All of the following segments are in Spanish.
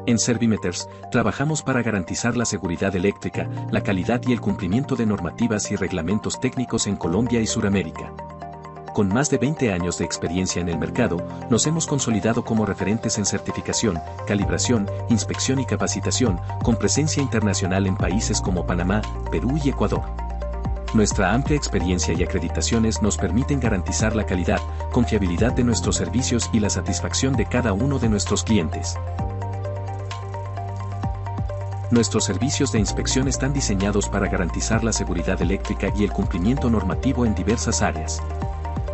En Servimeters, trabajamos para garantizar la seguridad eléctrica, la calidad y el cumplimiento de normativas y reglamentos técnicos en Colombia y Suramérica. Con más de 20 años de experiencia en el mercado, nos hemos consolidado como referentes en certificación, calibración, inspección y capacitación, con presencia internacional en países como Panamá, Perú y Ecuador. Nuestra amplia experiencia y acreditaciones nos permiten garantizar la calidad, confiabilidad de nuestros servicios y la satisfacción de cada uno de nuestros clientes. Nuestros servicios de inspección están diseñados para garantizar la seguridad eléctrica y el cumplimiento normativo en diversas áreas.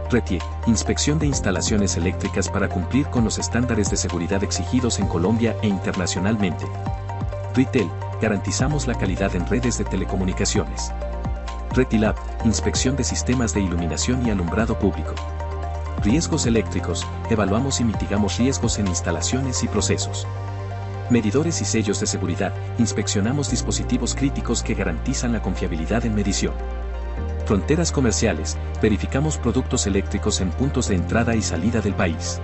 RETIE, inspección de instalaciones eléctricas para cumplir con los estándares de seguridad exigidos en Colombia e internacionalmente. RETEL, garantizamos la calidad en redes de telecomunicaciones. RETILAB, inspección de sistemas de iluminación y alumbrado público. Riesgos eléctricos, evaluamos y mitigamos riesgos en instalaciones y procesos. Medidores y sellos de seguridad, inspeccionamos dispositivos críticos que garantizan la confiabilidad en medición. Fronteras comerciales, verificamos productos eléctricos en puntos de entrada y salida del país.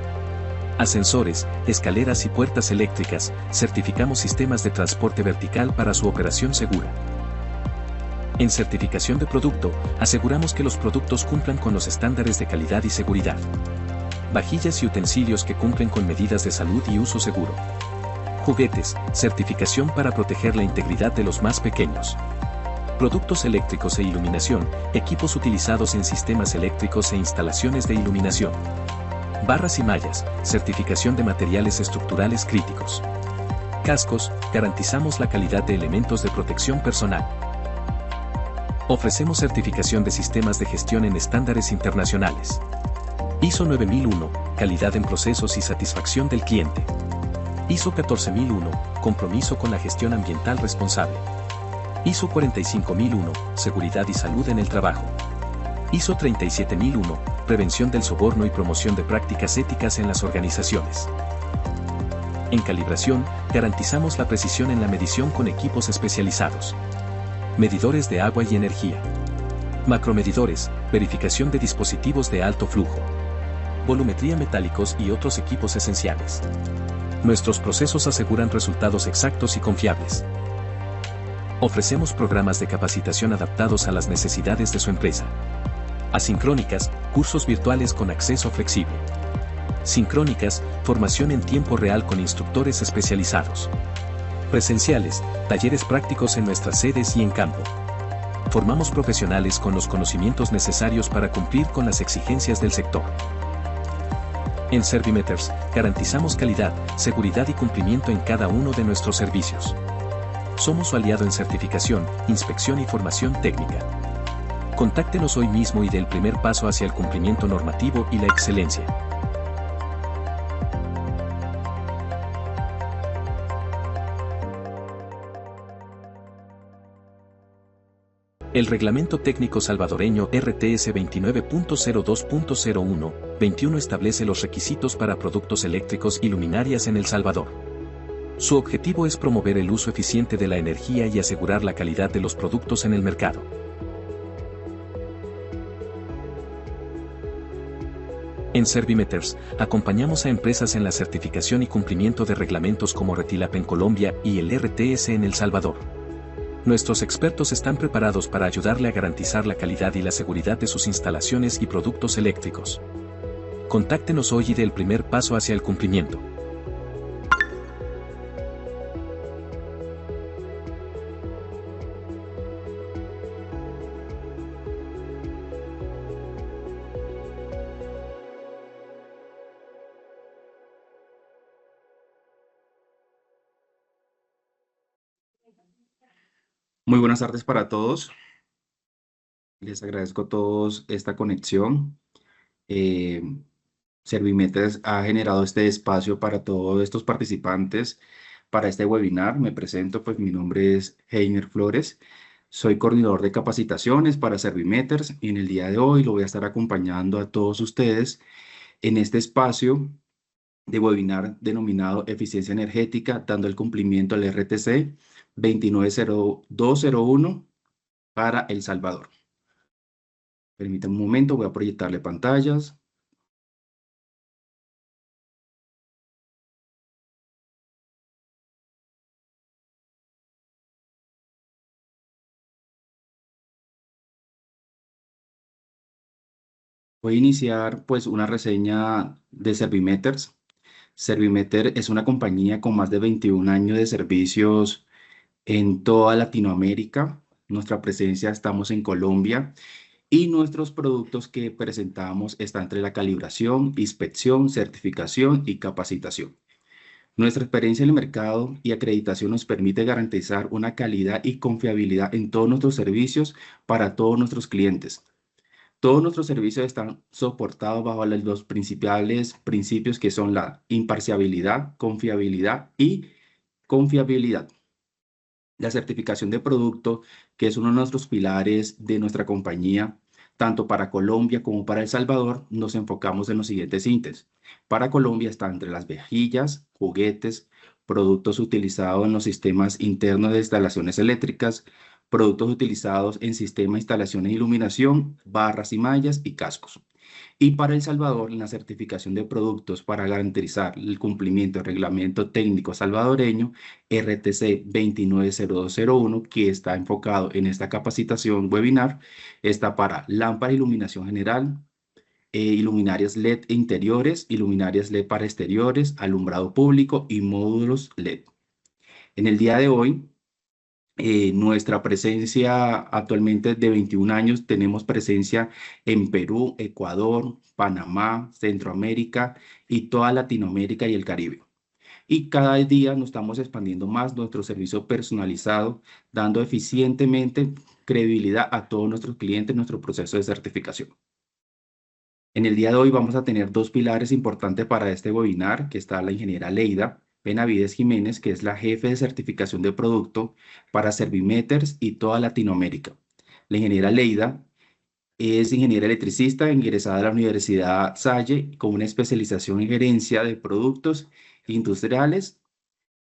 Ascensores, escaleras y puertas eléctricas, certificamos sistemas de transporte vertical para su operación segura. En certificación de producto, aseguramos que los productos cumplan con los estándares de calidad y seguridad. Vajillas y utensilios que cumplen con medidas de salud y uso seguro. Juguetes, certificación para proteger la integridad de los más pequeños. Productos eléctricos e iluminación, equipos utilizados en sistemas eléctricos e instalaciones de iluminación. Barras y mallas, certificación de materiales estructurales críticos. Cascos, garantizamos la calidad de elementos de protección personal. Ofrecemos certificación de sistemas de gestión en estándares internacionales. ISO 9001, calidad en procesos y satisfacción del cliente. ISO 14001, compromiso con la gestión ambiental responsable. ISO 45001, seguridad y salud en el trabajo. ISO 37001, prevención del soborno y promoción de prácticas éticas en las organizaciones. En calibración, garantizamos la precisión en la medición con equipos especializados. Medidores de agua y energía. Macromedidores, verificación de dispositivos de alto flujo. Volumetría metálicos y otros equipos esenciales. Nuestros procesos aseguran resultados exactos y confiables. Ofrecemos programas de capacitación adaptados a las necesidades de su empresa. Asincrónicas, cursos virtuales con acceso flexible. Sincrónicas, formación en tiempo real con instructores especializados. Presenciales, talleres prácticos en nuestras sedes y en campo. Formamos profesionales con los conocimientos necesarios para cumplir con las exigencias del sector. En Servimeters, garantizamos calidad, seguridad y cumplimiento en cada uno de nuestros servicios. Somos su aliado en certificación, inspección y formación técnica. Contáctenos hoy mismo y dé el primer paso hacia el cumplimiento normativo y la excelencia. El Reglamento Técnico Salvadoreño RTS 29.02.01-21 establece los requisitos para productos eléctricos y luminarias en El Salvador. Su objetivo es promover el uso eficiente de la energía y asegurar la calidad de los productos en el mercado. En Servimeters, acompañamos a empresas en la certificación y cumplimiento de reglamentos como RETILAB en Colombia y el RTS en El Salvador. Nuestros expertos están preparados para ayudarle a garantizar la calidad y la seguridad de sus instalaciones y productos eléctricos. Contáctenos hoy y dé el primer paso hacia el cumplimiento. Muy buenas tardes para todos. Les agradezco a todos esta conexión. Eh, Servimetres ha generado este espacio para todos estos participantes para este webinar. Me presento, pues mi nombre es Heiner Flores. Soy coordinador de capacitaciones para Servimetres y en el día de hoy lo voy a estar acompañando a todos ustedes en este espacio de webinar denominado Eficiencia Energética, dando el cumplimiento al RTC 290201 para El Salvador. Permítanme un momento, voy a proyectarle pantallas. Voy a iniciar pues una reseña de Servimeters. Servimeter es una compañía con más de 21 años de servicios en toda Latinoamérica. Nuestra presencia estamos en Colombia y nuestros productos que presentamos están entre la calibración, inspección, certificación y capacitación. Nuestra experiencia en el mercado y acreditación nos permite garantizar una calidad y confiabilidad en todos nuestros servicios para todos nuestros clientes. Todos nuestros servicios están soportados bajo los principales principios que son la imparcialidad, confiabilidad y confiabilidad. La certificación de producto, que es uno de nuestros pilares de nuestra compañía, tanto para Colombia como para El Salvador, nos enfocamos en los siguientes ítems. Para Colombia está entre las vajillas, juguetes, productos utilizados en los sistemas internos de instalaciones eléctricas, productos utilizados en sistema de instalaciones de iluminación, barras y mallas y cascos. Y para El Salvador, la certificación de productos para garantizar el cumplimiento del reglamento técnico salvadoreño RTC 290201, que está enfocado en esta capacitación webinar, está para lámpara de iluminación general, iluminarias LED interiores, iluminarias LED para exteriores, alumbrado público y módulos LED. En el día de hoy, nuestra presencia actualmente de 21 años, tenemos presencia en Perú, Ecuador, Panamá, Centroamérica y toda Latinoamérica y el Caribe. Y cada día nos estamos expandiendo más nuestro servicio personalizado, dando eficientemente credibilidad a todos nuestros clientes en nuestro proceso de certificación. En el día de hoy vamos a tener dos pilares importantes para este webinar, que está la ingeniera Leida Benavides Jiménez, que es la jefe de certificación de producto para Servimeters y toda Latinoamérica. La ingeniera Leida es ingeniera electricista ingresada a la Universidad Salle con una especialización en gerencia de productos industriales,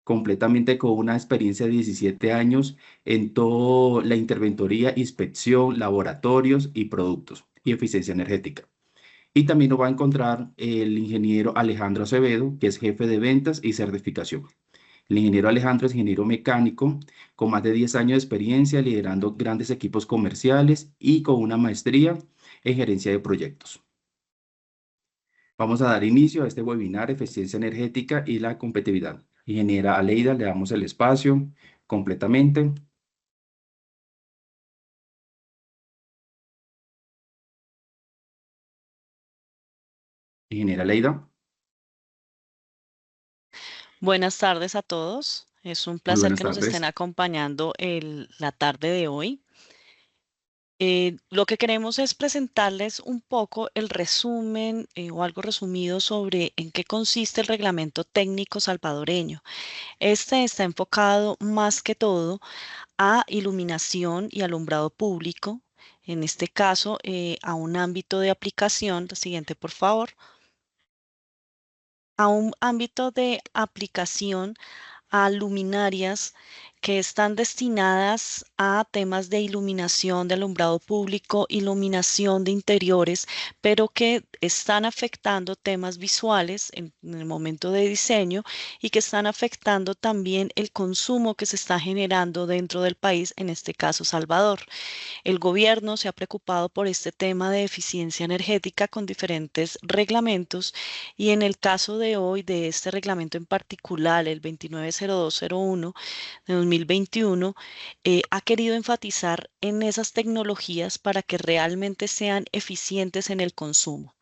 completamente con una experiencia de 17 años en toda la interventoría, inspección, laboratorios y productos y eficiencia energética. Y también nos va a encontrar el ingeniero Alejandro Acevedo, que es jefe de ventas y certificación. El ingeniero Alejandro es ingeniero mecánico con más de 10 años de experiencia liderando grandes equipos comerciales y con una maestría en gerencia de proyectos. Vamos a dar inicio a este webinar, Eficiencia Energética y la Competitividad. Ingeniera Aleida, le damos el espacio completamente. Ingeniera Aleida, Buenas tardes a todos. Es un muy placer buenas que nos estén tardes. acompañando la tarde de hoy. Lo que queremos es presentarles un poco el resumen o algo resumido sobre en qué consiste el reglamento técnico salvadoreño. Este está enfocado más que todo a iluminación y alumbrado público. En este caso, a un ámbito de aplicación. La siguiente, por favor. A un ámbito de aplicación a luminarias que están destinadas a temas de iluminación, de alumbrado público, iluminación de interiores, pero que están afectando temas visuales en el momento de diseño y que están afectando también el consumo que se está generando dentro del país, en este caso Salvador. El gobierno se ha preocupado por este tema de eficiencia energética con diferentes reglamentos y en el caso de hoy, de este reglamento en particular, el 290201 de 2021, ha querido enfatizar en esas tecnologías para que realmente sean eficientes en el consumo.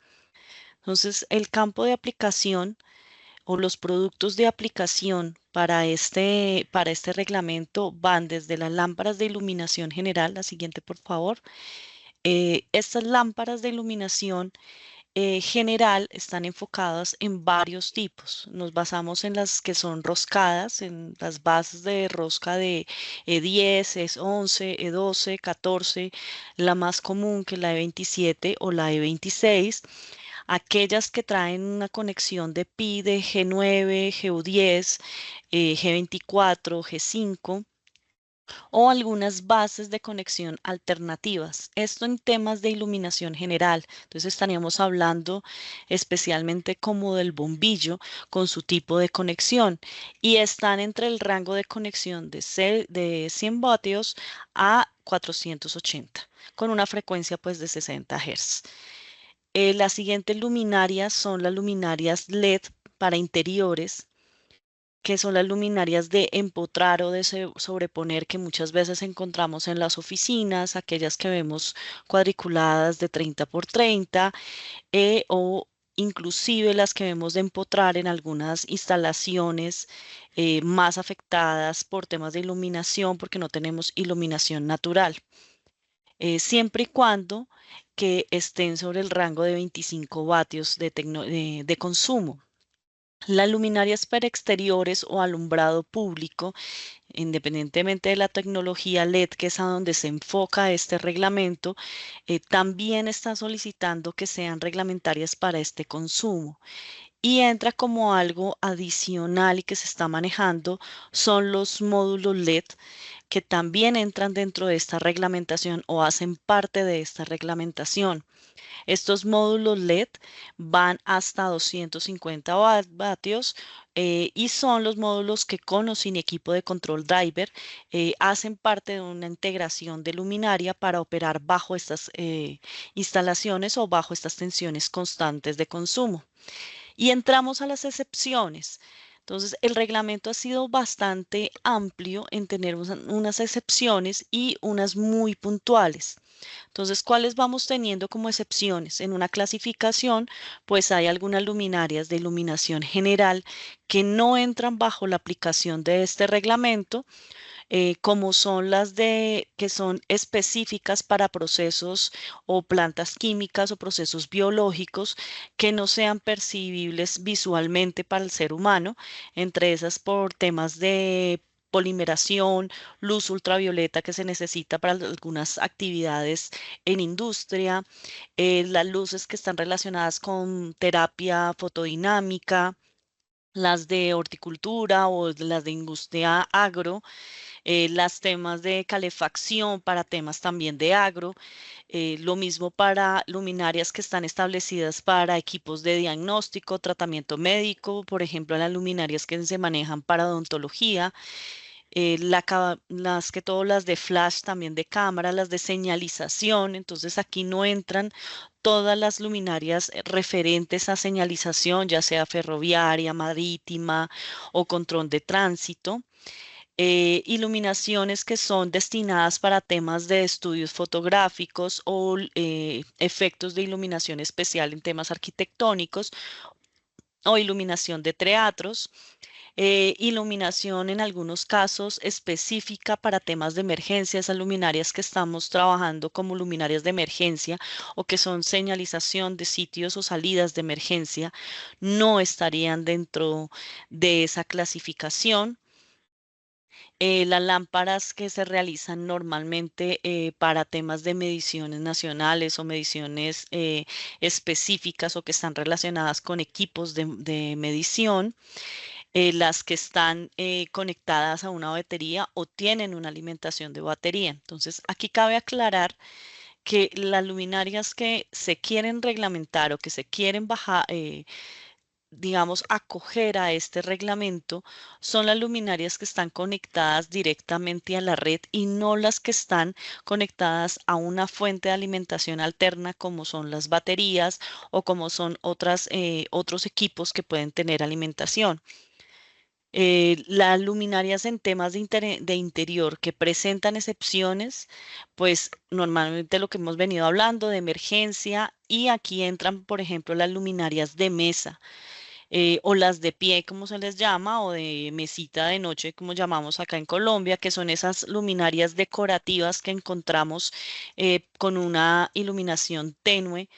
Entonces, el campo de aplicación o los productos de aplicación para este reglamento van desde las lámparas de iluminación general, la siguiente por favor. Estas lámparas de iluminación general están enfocadas en varios tipos. Nos basamos en las que son roscadas, en las bases de rosca de E10, E11, E12, 14, la más común que es la E27 o la E26. Aquellas que traen una conexión de PI de G9, GU10, G24, G5 o algunas bases de conexión alternativas. Esto en temas de iluminación general. Entonces estaríamos hablando especialmente como del bombillo con su tipo de conexión y están entre el rango de conexión de 100 vatios a 480 con una frecuencia pues de 60 Hz. Las siguientes luminarias son las luminarias LED para interiores, que son las luminarias de empotrar o de sobreponer que muchas veces encontramos en las oficinas, aquellas que vemos cuadriculadas de 30 por 30, o inclusive las que vemos de empotrar en algunas instalaciones más afectadas por temas de iluminación, porque no tenemos iluminación natural, siempre y cuando que estén sobre el rango de 25 vatios de consumo. Las luminarias para exteriores o alumbrado público, independientemente de la tecnología LED, que es a donde se enfoca este reglamento, también están solicitando que sean reglamentarias para este consumo. Y entra como algo adicional y que se está manejando son los módulos LED, que también entran dentro de esta reglamentación o hacen parte de esta reglamentación. Estos módulos LED van hasta 250 vatios, y son los módulos que con o sin equipo de control driver hacen parte de una integración de luminaria para operar bajo estas instalaciones o bajo estas tensiones constantes de consumo. Y entramos a las excepciones. Entonces, el reglamento ha sido bastante amplio en tener unas excepciones y unas muy puntuales. Entonces, ¿cuáles vamos teniendo como excepciones? En una clasificación, pues hay algunas luminarias de iluminación general que no entran bajo la aplicación de este reglamento, como son las que son específicas para procesos o plantas químicas o procesos biológicos que no sean percibibles visualmente para el ser humano, entre esas por temas de polimeración, luz ultravioleta que se necesita para algunas actividades en industria, las luces que están relacionadas con terapia fotodinámica, las de horticultura o las de industria agro, las temas de calefacción para temas también de agro, lo mismo para luminarias que están establecidas para equipos de diagnóstico, tratamiento médico, por ejemplo, las luminarias que se manejan para odontología, las que todas las de flash también de cámara, las de señalización. Entonces aquí no entran todas las luminarias referentes a señalización, ya sea ferroviaria, marítima o control de tránsito. Iluminaciones que son destinadas para temas de estudios fotográficos o efectos de iluminación especial en temas arquitectónicos o iluminación de teatros. Iluminación en algunos casos específica para temas de emergencia, esas luminarias que estamos trabajando como luminarias de emergencia o que son señalización de sitios o salidas de emergencia, no estarían dentro de esa clasificación. Las lámparas que se realizan normalmente para temas de mediciones nacionales o mediciones específicas o que están relacionadas con equipos de medición, las que están conectadas a una batería o tienen una alimentación de batería. Entonces, aquí cabe aclarar que las luminarias que se quieren reglamentar o que se quieren bajar, digamos, acoger a este reglamento, son las luminarias que están conectadas directamente a la red y no las que están conectadas a una fuente de alimentación alterna, como son las baterías o como son otros equipos que pueden tener alimentación. Las luminarias en temas de interior que presentan excepciones, pues normalmente lo que hemos venido hablando de emergencia, y aquí entran, por ejemplo, las luminarias de mesa, o las de pie, como se les llama, o de mesita de noche, como llamamos acá en Colombia, que son esas luminarias decorativas que encontramos con una iluminación tenue.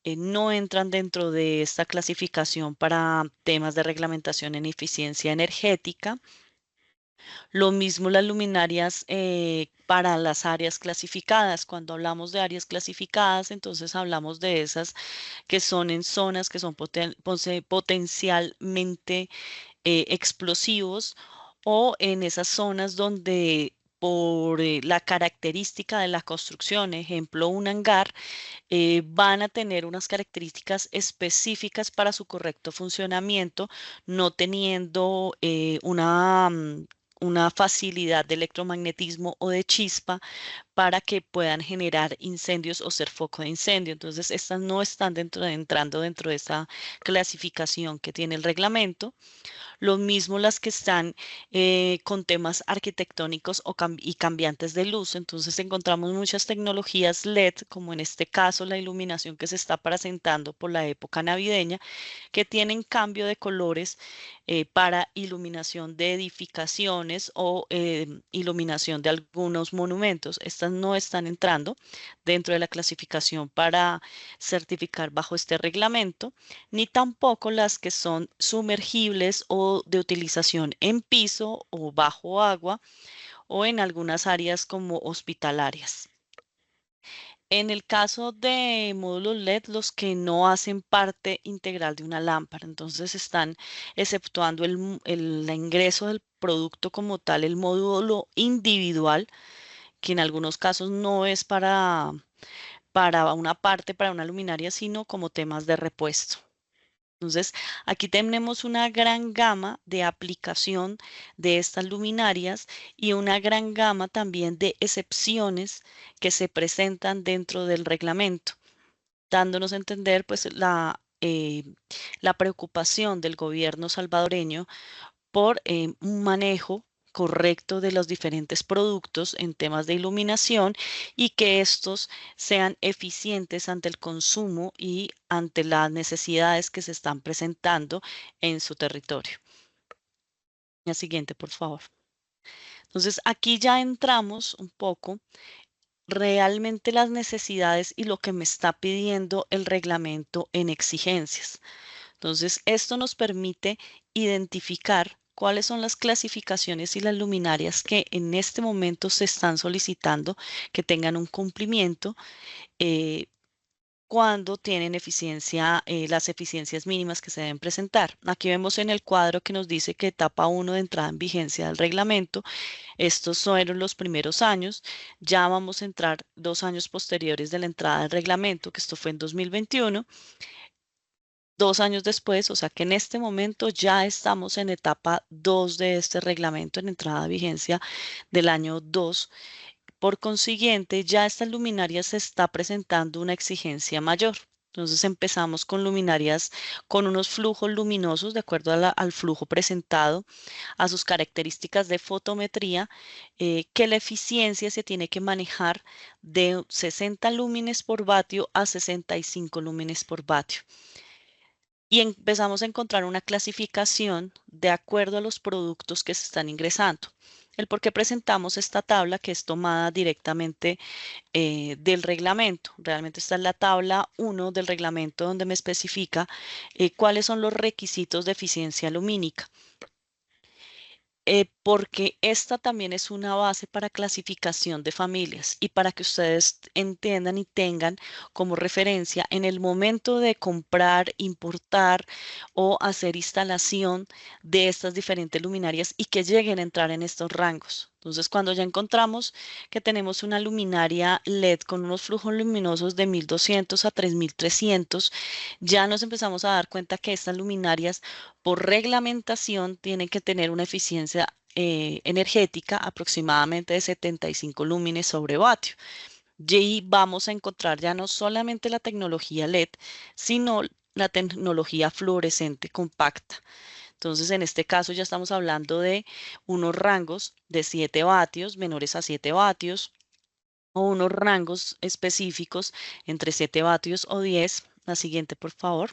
No entran dentro de esta clasificación para temas de reglamentación en eficiencia energética. Lo mismo las luminarias para las áreas clasificadas. Cuando hablamos de áreas clasificadas, entonces hablamos de esas que son en zonas que son potencialmente explosivos, o en esas zonas donde por la característica de la construcción, ejemplo, un hangar, van a tener unas características específicas para su correcto funcionamiento, no teniendo una facilidad de electromagnetismo o de chispa para que puedan generar incendios o ser foco de incendio. Entonces, estas no están entrando dentro de esa clasificación que tiene el reglamento. Lo mismo las que están con temas arquitectónicos y cambiantes de luz. Entonces encontramos muchas tecnologías LED, como en este caso la iluminación que se está presentando por la época navideña, que tienen cambio de colores para iluminación de edificaciones o iluminación de algunos monumentos. Estas no están entrando dentro de la clasificación para certificar bajo este reglamento, ni tampoco las que son sumergibles o de utilización en piso o bajo agua o en algunas áreas como hospitalarias. En el caso de módulos LED, los que no hacen parte integral de una lámpara, entonces están exceptuando el ingreso del producto como tal, el módulo individual, que en algunos casos no es para una parte, para una luminaria, sino como temas de repuesto. Entonces, aquí tenemos una gran gama de aplicación de estas luminarias y una gran gama también de excepciones que se presentan dentro del reglamento, dándonos a entender pues la preocupación del gobierno salvadoreño por un manejo correcto de los diferentes productos en temas de iluminación y que estos sean eficientes ante el consumo y ante las necesidades que se están presentando en su territorio. La siguiente, por favor. Entonces, aquí ya entramos un poco realmente las necesidades y lo que me está pidiendo el reglamento en exigencias. Entonces, esto nos permite identificar cuáles son las clasificaciones y las luminarias que en este momento se están solicitando que tengan un cumplimiento cuando tienen eficiencia, las eficiencias mínimas que se deben presentar. Aquí vemos en el cuadro que nos dice que etapa 1 de entrada en vigencia del reglamento. Estos fueron los primeros años. Ya vamos a entrar 2 años posteriores de la entrada del reglamento, que esto fue en 2021. 2 años después, o sea que en este momento ya estamos en etapa 2 de este reglamento en entrada de vigencia del año 2. Por consiguiente, ya esta luminaria se está presentando una exigencia mayor. Entonces empezamos con luminarias con unos flujos luminosos de acuerdo al flujo presentado, a sus características de fotometría, que la eficiencia se tiene que manejar de 60 lúmenes por vatio a 65 lúmenes por vatio. Y empezamos a encontrar una clasificación de acuerdo a los productos que se están ingresando. El por qué presentamos esta tabla que es tomada directamente del reglamento. Realmente está en la tabla 1 del reglamento donde me especifica cuáles son los requisitos de eficiencia lumínica. Porque esta también es una base para clasificación de familias y para que ustedes entiendan y tengan como referencia en el momento de comprar, importar o hacer instalación de estas diferentes luminarias y que lleguen a entrar en estos rangos. Entonces, cuando ya encontramos que tenemos una luminaria LED con unos flujos luminosos de 1200 a 3300, ya nos empezamos a dar cuenta que estas luminarias por reglamentación tienen que tener una eficiencia energética aproximadamente de 75 lúmenes sobre vatio. Y vamos a encontrar ya no solamente la tecnología LED, sino la tecnología fluorescente compacta. Entonces, en este caso ya estamos hablando de unos rangos de 7 vatios, menores a 7 vatios, o unos rangos específicos entre 7 vatios o 10. La siguiente, por favor.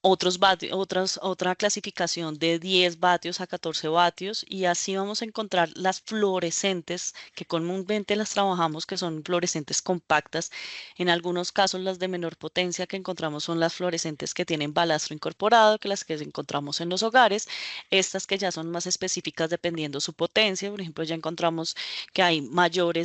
Otra clasificación de 10 vatios a 14 vatios y así vamos a encontrar las fluorescentes que comúnmente las trabajamos, que son fluorescentes compactas. En algunos casos las de menor potencia que encontramos son las fluorescentes que tienen balastro incorporado, que las que encontramos en los hogares. Estas que ya son más específicas dependiendo su potencia, por ejemplo ya encontramos que hay mayor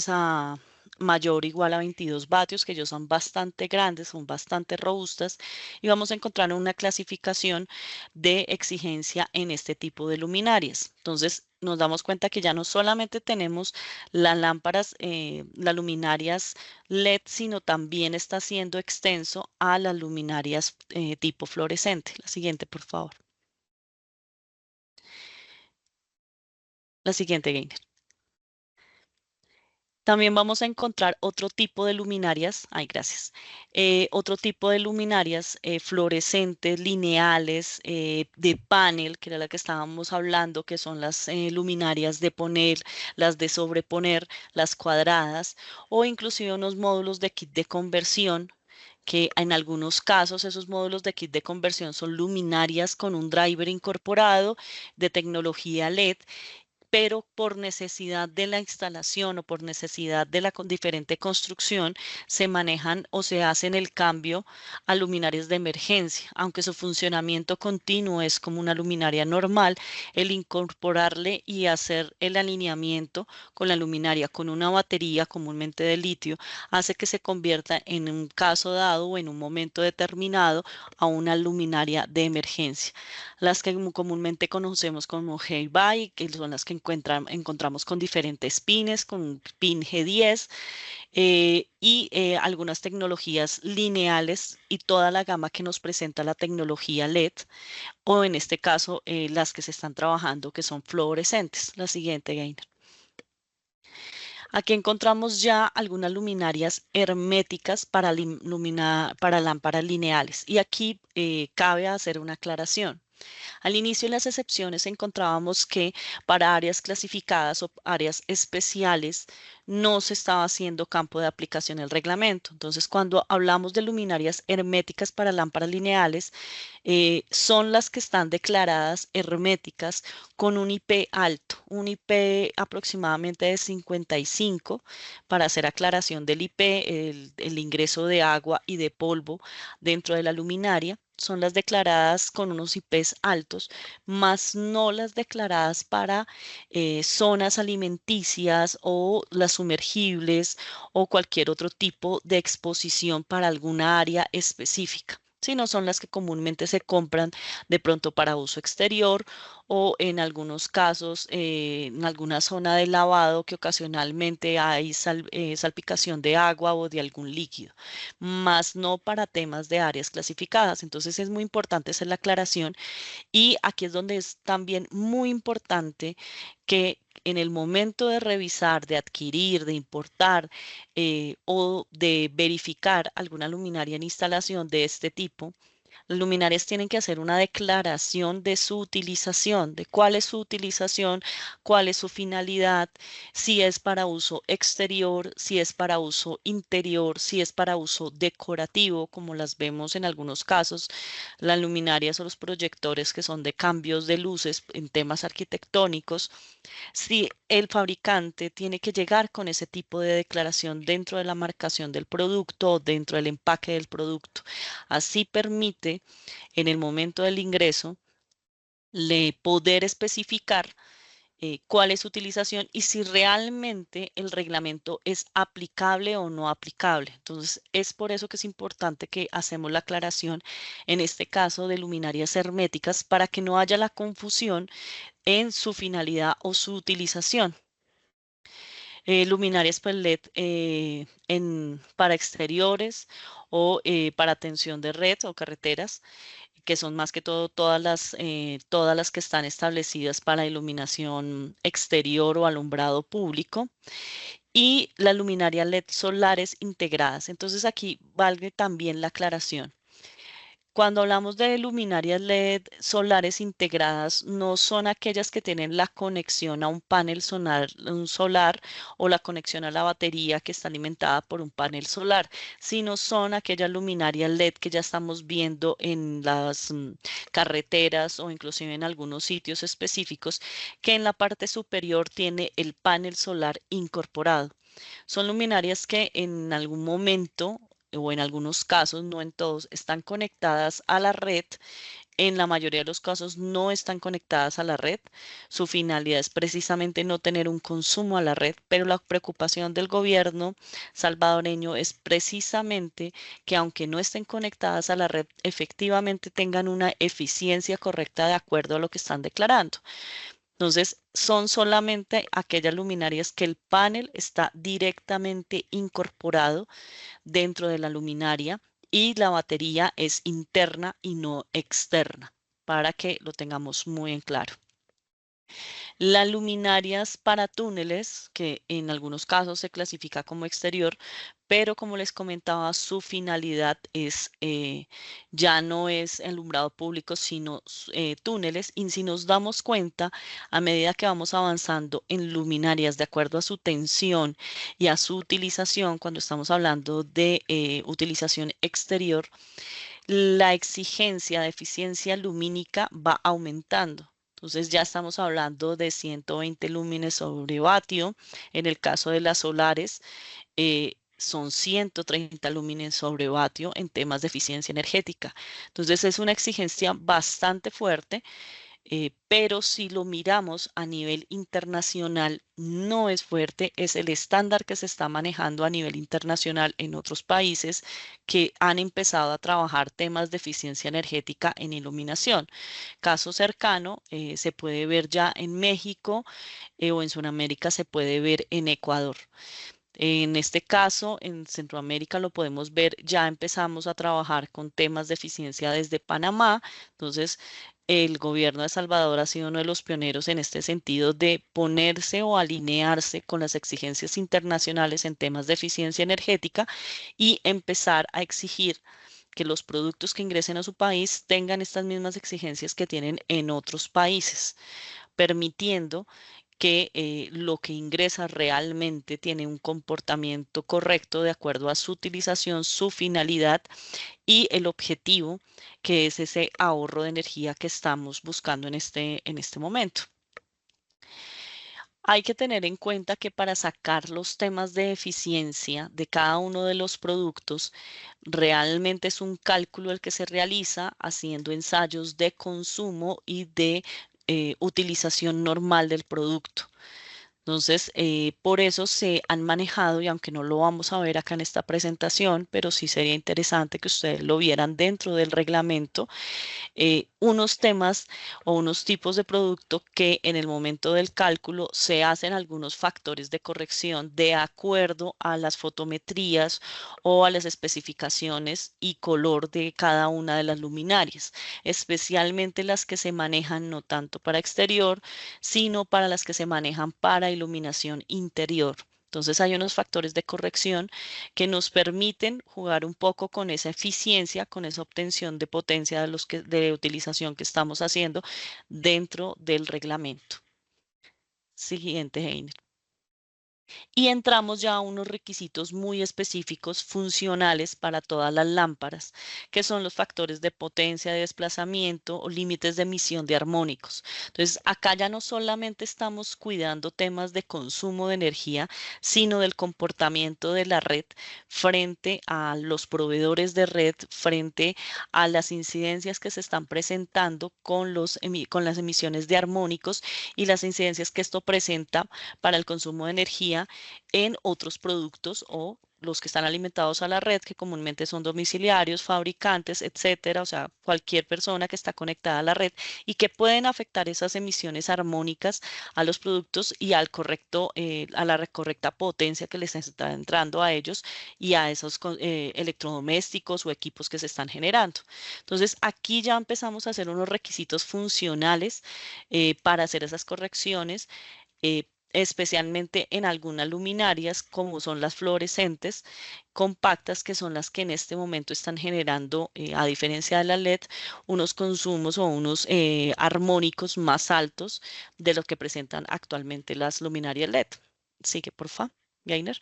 o igual a 22 vatios, que ellos son bastante grandes, son bastante robustas, y vamos a encontrar una clasificación de exigencia en este tipo de luminarias. Entonces, nos damos cuenta que ya no solamente tenemos las lámparas, las luminarias LED, sino también está siendo extenso a las luminarias tipo fluorescente. La siguiente, por favor. La siguiente, Gainer. También vamos a encontrar otro tipo de luminarias, otro tipo de luminarias fluorescentes, lineales, de panel, que era la que estábamos hablando, que son las luminarias de poner, las de sobreponer, las cuadradas, o inclusive unos módulos de kit de conversión, que en algunos casos esos módulos de kit de conversión son luminarias con un driver incorporado de tecnología LED, pero por necesidad de la instalación o por necesidad de la diferente construcción, se manejan o se hacen el cambio a luminarias de emergencia. Aunque su funcionamiento continuo es como una luminaria normal, el incorporarle y hacer el alineamiento con la luminaria con una batería comúnmente de litio hace que se convierta en un caso dado o en un momento determinado a una luminaria de emergencia. Las que comúnmente conocemos como G-Buy, que son las que encontramos con diferentes pines, con pin G10 y algunas tecnologías lineales y toda la gama que nos presenta la tecnología LED, o en este caso las que se están trabajando que son fluorescentes. La siguiente, Gainer. Aquí encontramos ya algunas luminarias herméticas para lámparas lineales y aquí cabe hacer una aclaración. Al inicio de las excepciones encontrábamos que para áreas clasificadas o áreas especiales no se estaba haciendo campo de aplicación el reglamento. Entonces, cuando hablamos de luminarias herméticas para lámparas lineales, son las que están declaradas herméticas con un IP alto, un IP aproximadamente de 55, para hacer aclaración del IP, el ingreso de agua y de polvo dentro de la luminaria. Son las declaradas con unos IPs altos, más no las declaradas para zonas alimenticias o las sumergibles o cualquier otro tipo de exposición para alguna área específica, sino son las que comúnmente se compran de pronto para uso exterior o en algunos casos en alguna zona de lavado que ocasionalmente hay salpicación de agua o de algún líquido, más no para temas de áreas clasificadas. Entonces es muy importante hacer la aclaración y aquí es donde es también muy importante que en el momento de revisar, de adquirir, de importar o de verificar alguna luminaria en instalación de este tipo, las luminarias tienen que hacer una declaración de su utilización, de cuál es su utilización, cuál es su finalidad, si es para uso exterior, si es para uso interior, si es para uso decorativo, como las vemos en algunos casos, las luminarias o los proyectores que son de cambios de luces en temas arquitectónicos. Si el fabricante tiene que llegar con ese tipo de declaración dentro de la marcación del producto o dentro del empaque del producto. Así permite en el momento del ingreso poder especificar cuál es su utilización y si realmente el reglamento es aplicable o no aplicable. Entonces, es por eso que es importante que hacemos la aclaración en este caso de luminarias herméticas para que no haya la confusión en su finalidad o su utilización. Luminarias pues LED para exteriores o para tensión de red o carreteras, que son más que todo todas las que están establecidas para iluminación exterior o alumbrado público, y las luminarias LED solares integradas. Entonces aquí vale también la aclaración. Cuando hablamos de luminarias LED solares integradas, no son aquellas que tienen la conexión a un panel solar o la conexión a la batería que está alimentada por un panel solar, sino son aquellas luminarias LED que ya estamos viendo en las carreteras o inclusive en algunos sitios específicos, que en la parte superior tiene el panel solar incorporado. Son luminarias que en algún momento o en algunos casos, no en todos, están conectadas a la red. En la mayoría de los casos no están conectadas a la red. Su finalidad es precisamente no tener un consumo a la red, pero la preocupación del gobierno salvadoreño es precisamente que aunque no estén conectadas a la red, efectivamente tengan una eficiencia correcta de acuerdo a lo que están declarando. Entonces, son solamente aquellas luminarias que el panel está directamente incorporado dentro de la luminaria y la batería es interna y no externa, para que lo tengamos muy en claro. Las luminarias para túneles, que en algunos casos se clasifica como exterior, pero como les comentaba, su finalidad es ya no es alumbrado público, sino túneles. Y si nos damos cuenta, a medida que vamos avanzando en luminarias de acuerdo a su tensión y a su utilización, cuando estamos hablando de utilización exterior, la exigencia de eficiencia lumínica va aumentando. Entonces ya estamos hablando de 120 lúmenes sobre vatio. En el caso de las solares, son 130 lúmenes sobre vatio en temas de eficiencia energética. Entonces es una exigencia bastante fuerte, pero si lo miramos a nivel internacional, no es fuerte, es el estándar que se está manejando a nivel internacional en otros países que han empezado a trabajar temas de eficiencia energética en iluminación. Caso cercano, se puede ver ya en México o en Sudamérica se puede ver en Ecuador. En este caso, en Centroamérica lo podemos ver, ya empezamos a trabajar con temas de eficiencia desde Panamá. Entonces, el gobierno de Salvador ha sido uno de los pioneros en este sentido de ponerse o alinearse con las exigencias internacionales en temas de eficiencia energética y empezar a exigir que los productos que ingresen a su país tengan estas mismas exigencias que tienen en otros países, permitiendo que lo que ingresa realmente tiene un comportamiento correcto de acuerdo a su utilización, su finalidad y el objetivo, que es ese ahorro de energía que estamos buscando en este momento. Hay que tener en cuenta que para sacar los temas de eficiencia de cada uno de los productos, realmente es un cálculo el que se realiza haciendo ensayos de consumo y de utilización normal del producto. Entonces, por eso se han manejado, y aunque no lo vamos a ver acá en esta presentación, pero sí sería interesante que ustedes lo vieran dentro del reglamento, unos temas o unos tipos de producto que en el momento del cálculo se hacen algunos factores de corrección de acuerdo a las fotometrías o a las especificaciones y color de cada una de las luminarias, especialmente las que se manejan no tanto para exterior, sino para las que se manejan para iluminación interior. Entonces hay unos factores de corrección que nos permiten jugar un poco con esa eficiencia, con esa obtención de potencia de utilización que estamos haciendo dentro del reglamento. Siguiente, Heiner. Y entramos ya a unos requisitos muy específicos, funcionales para todas las lámparas, que son los factores de potencia, de desplazamiento o límites de emisión de armónicos. Entonces, acá ya no solamente estamos cuidando temas de consumo de energía, sino del comportamiento de la red frente a los proveedores de red, frente a las incidencias que se están presentando con las emisiones de armónicos y las incidencias que esto presenta para el consumo de energía en otros productos o los que están alimentados a la red, que comúnmente son domiciliarios, fabricantes, etcétera, o sea, cualquier persona que está conectada a la red y que pueden afectar esas emisiones armónicas a los productos y a la correcta potencia que les está entrando a ellos y a esos electrodomésticos o equipos que se están generando. Entonces, aquí ya empezamos a hacer unos requisitos funcionales para hacer esas correcciones. Especialmente en algunas luminarias como son las fluorescentes compactas, que son las que en este momento están generando, a diferencia de la LED, unos consumos o unos armónicos más altos de lo que presentan actualmente las luminarias LED. Sigue, por favor, Gainer.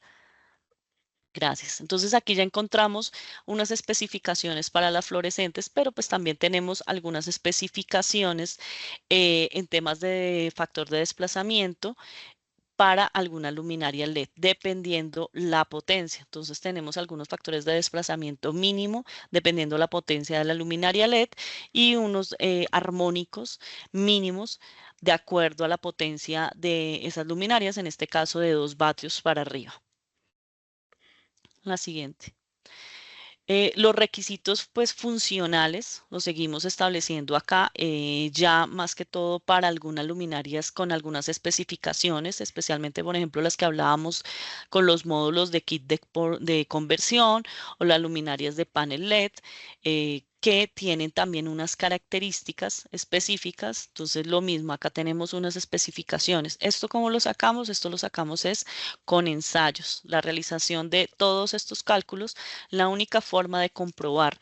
Gracias. Entonces aquí ya encontramos unas especificaciones para las fluorescentes, pero pues también tenemos algunas especificaciones en temas de factor de desplazamiento para alguna luminaria LED, dependiendo la potencia. Entonces tenemos algunos factores de desplazamiento mínimo, dependiendo la potencia de la luminaria LED, y unos armónicos mínimos de acuerdo a la potencia de esas luminarias, en este caso de 2 vatios para arriba. La siguiente. Los requisitos pues funcionales los seguimos estableciendo acá, ya más que todo para algunas luminarias con algunas especificaciones, especialmente por ejemplo las que hablábamos con los módulos de kit de conversión o las luminarias de panel LED, que tienen también unas características específicas. Entonces, lo mismo, acá tenemos unas especificaciones. ¿Esto cómo lo sacamos? Esto lo sacamos es con ensayos. La realización de todos estos cálculos, la única forma de comprobar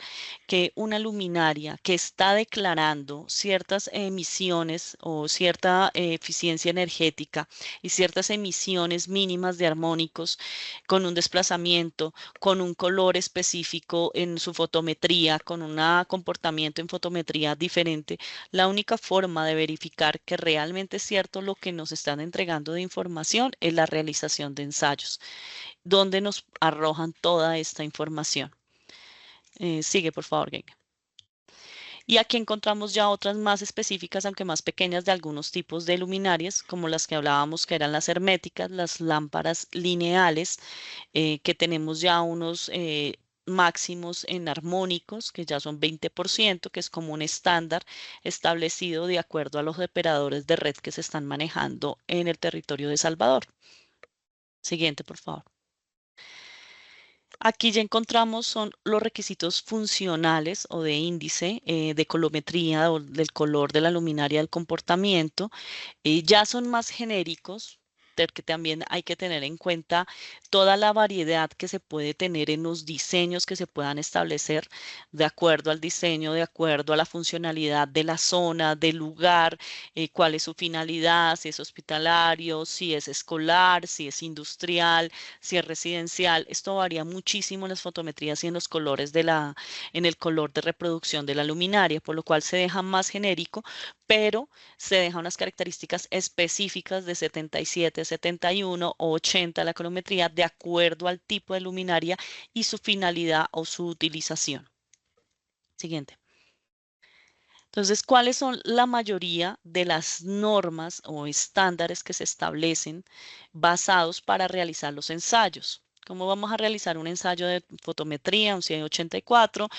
que una luminaria que está declarando ciertas emisiones o cierta eficiencia energética y ciertas emisiones mínimas de armónicos con un desplazamiento, con un color específico en su fotometría, con un comportamiento en fotometría diferente, la única forma de verificar que realmente es cierto lo que nos están entregando de información es la realización de ensayos, donde nos arrojan toda esta información. Sigue, por favor, Genga. Y aquí encontramos ya otras más específicas, aunque más pequeñas, de algunos tipos de luminarias, como las que hablábamos, que eran las herméticas, las lámparas lineales, que tenemos ya unos máximos en armónicos, que ya son 20%, que es como un estándar establecido de acuerdo a los operadores de red que se están manejando en el territorio de Salvador. Siguiente, por favor. Aquí ya encontramos son los requisitos funcionales o de índice de colometría o del color de la luminaria del comportamiento. Ya son más genéricos, que también hay que tener en cuenta toda la variedad que se puede tener en los diseños que se puedan establecer de acuerdo al diseño, de acuerdo a la funcionalidad de la zona, del lugar, cuál es su finalidad, si es hospitalario, si es escolar, si es industrial, si es residencial. Esto varía muchísimo en las fotometrías y en los colores en el color de reproducción de la luminaria, por lo cual se deja más genérico, pero se dejan unas características específicas de 77, 71 o 80 la colometría de acuerdo al tipo de luminaria y su finalidad o su utilización. Siguiente. Entonces, ¿cuáles son la mayoría de las normas o estándares que se establecen basados para realizar los ensayos? ¿Cómo vamos a realizar un ensayo de fotometría, un 184?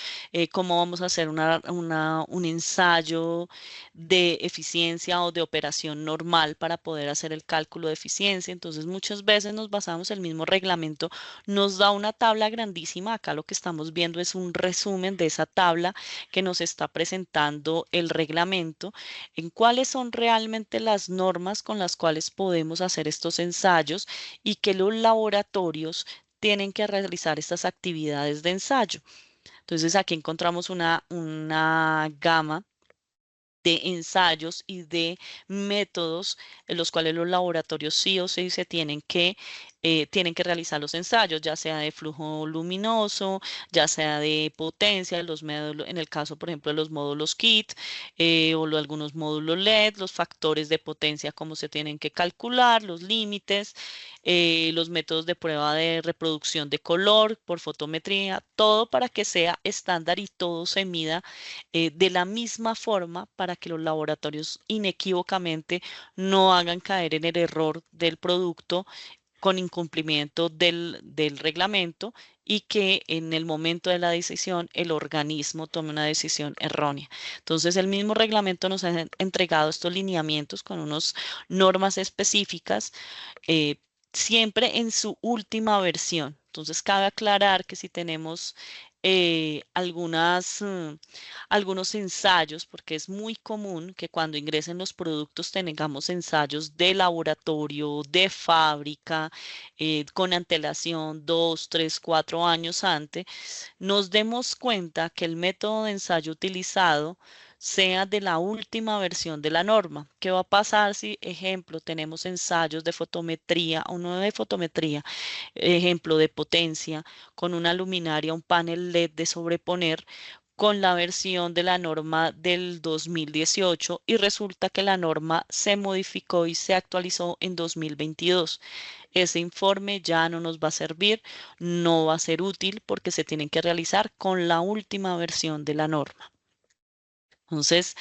¿Cómo vamos a hacer un ensayo de eficiencia o de operación normal para poder hacer el cálculo de eficiencia? Entonces, muchas veces nos basamos en el mismo reglamento. Nos da una tabla grandísima. Acá lo que estamos viendo es un resumen de esa tabla que nos está presentando el reglamento, en cuáles son realmente las normas con las cuales podemos hacer estos ensayos y que los laboratorios tienen que realizar estas actividades de ensayo. Entonces aquí encontramos una gama de ensayos y de métodos en los cuales los laboratorios sí o sí tienen que realizar los ensayos, ya sea de flujo luminoso, ya sea de potencia, los módulos, en el caso, por ejemplo, de los módulos KIT algunos módulos LED, los factores de potencia, cómo se tienen que calcular, los límites, los métodos de prueba de reproducción de color por fotometría, todo para que sea estándar y todo se mida de la misma forma para que los laboratorios inequívocamente no hagan caer en el error del producto con incumplimiento del reglamento y que en el momento de la decisión el organismo tome una decisión errónea. Entonces, el mismo reglamento nos ha entregado estos lineamientos con unas normas específicas, siempre en su última versión. Entonces, cabe aclarar que si tenemos algunos ensayos, porque es muy común que cuando ingresen los productos tengamos ensayos de laboratorio, de fábrica, con antelación 2, 3, 4 años antes, nos demos cuenta que el método de ensayo utilizado sea de la última versión de la norma. ¿Qué va a pasar si, ejemplo, tenemos ensayos de fotometría o no de fotometría, ejemplo de potencia, con una luminaria, un panel LED de sobreponer con la versión de la norma del 2018 y resulta que la norma se modificó y se actualizó en 2022? Ese informe ya no nos va a servir, no va a ser útil porque se tienen que realizar con la última versión de la norma. Entonces,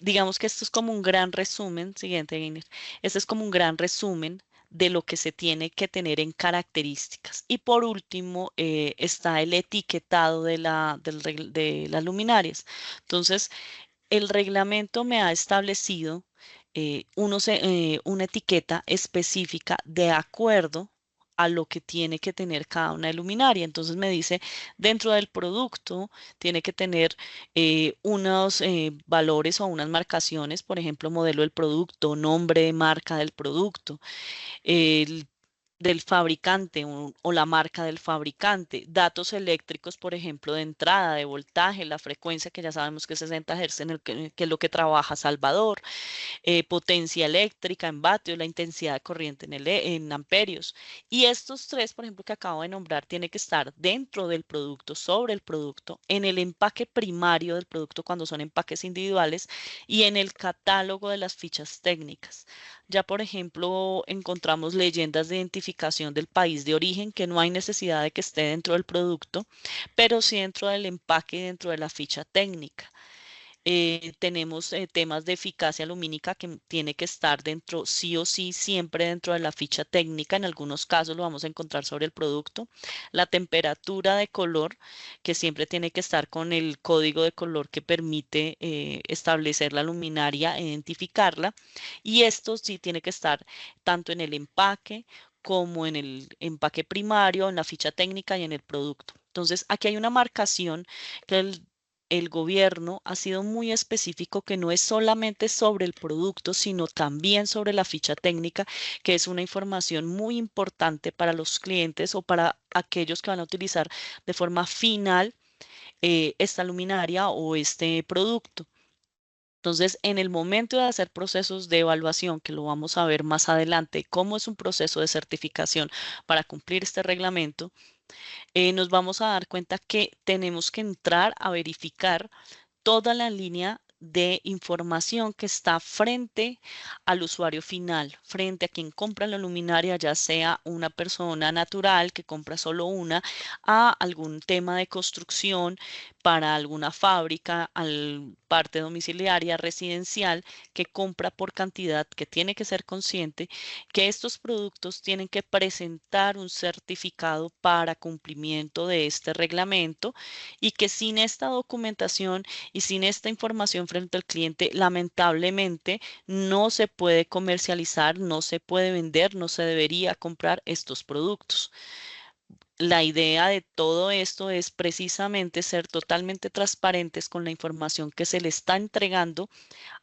digamos que esto es como un gran resumen, siguiente, Gainer. Este es como un gran resumen de lo que se tiene que tener en características. Y por último, está el etiquetado de las luminarias. Entonces, el reglamento me ha establecido una etiqueta específica de acuerdo a lo que tiene que tener cada una luminaria. Entonces me dice, dentro del producto tiene que tener unos valores o unas marcaciones, por ejemplo, modelo del producto, nombre de marca del producto, el del fabricante o la marca del fabricante, datos eléctricos, por ejemplo, de entrada, de voltaje, la frecuencia que ya sabemos que es 60 Hz, que es lo que trabaja Salvador, potencia eléctrica en vatios, la intensidad de corriente en amperios. Y estos tres, por ejemplo, que acabo de nombrar, tiene que estar dentro del producto, sobre el producto, en el empaque primario del producto cuando son empaques individuales y en el catálogo de las fichas técnicas. Ya, por ejemplo, encontramos leyendas de identificación del país de origen que no hay necesidad de que esté dentro del producto, pero sí dentro del empaque y dentro de la ficha técnica. Tenemos temas de eficacia lumínica que tiene que estar dentro, sí o sí, siempre dentro de la ficha técnica. En algunos casos lo vamos a encontrar sobre el producto. La temperatura de color, que siempre tiene que estar con el código de color que permite establecer la luminaria e identificarla. Y esto sí tiene que estar tanto en el empaque como en el empaque primario, en la ficha técnica y en el producto. Entonces, aquí hay una marcación que el gobierno ha sido muy específico que no es solamente sobre el producto, sino también sobre la ficha técnica, que es una información muy importante para los clientes o para aquellos que van a utilizar de forma final esta luminaria o este producto. Entonces, en el momento de hacer procesos de evaluación, que lo vamos a ver más adelante, cómo es un proceso de certificación para cumplir este reglamento, nos vamos a dar cuenta que tenemos que entrar a verificar toda la línea de información que está frente al usuario final, frente a quien compra la luminaria, ya sea una persona natural que compra solo una, a algún tema de construcción para alguna fábrica, al parte domiciliaria, residencial, que compra por cantidad, que tiene que ser consciente que estos productos tienen que presentar un certificado para cumplimiento de este reglamento y que sin esta documentación y sin esta información frente al cliente, lamentablemente no se puede comercializar, no se puede vender, no se debería comprar estos productos. La idea de todo esto es precisamente ser totalmente transparentes con la información que se le está entregando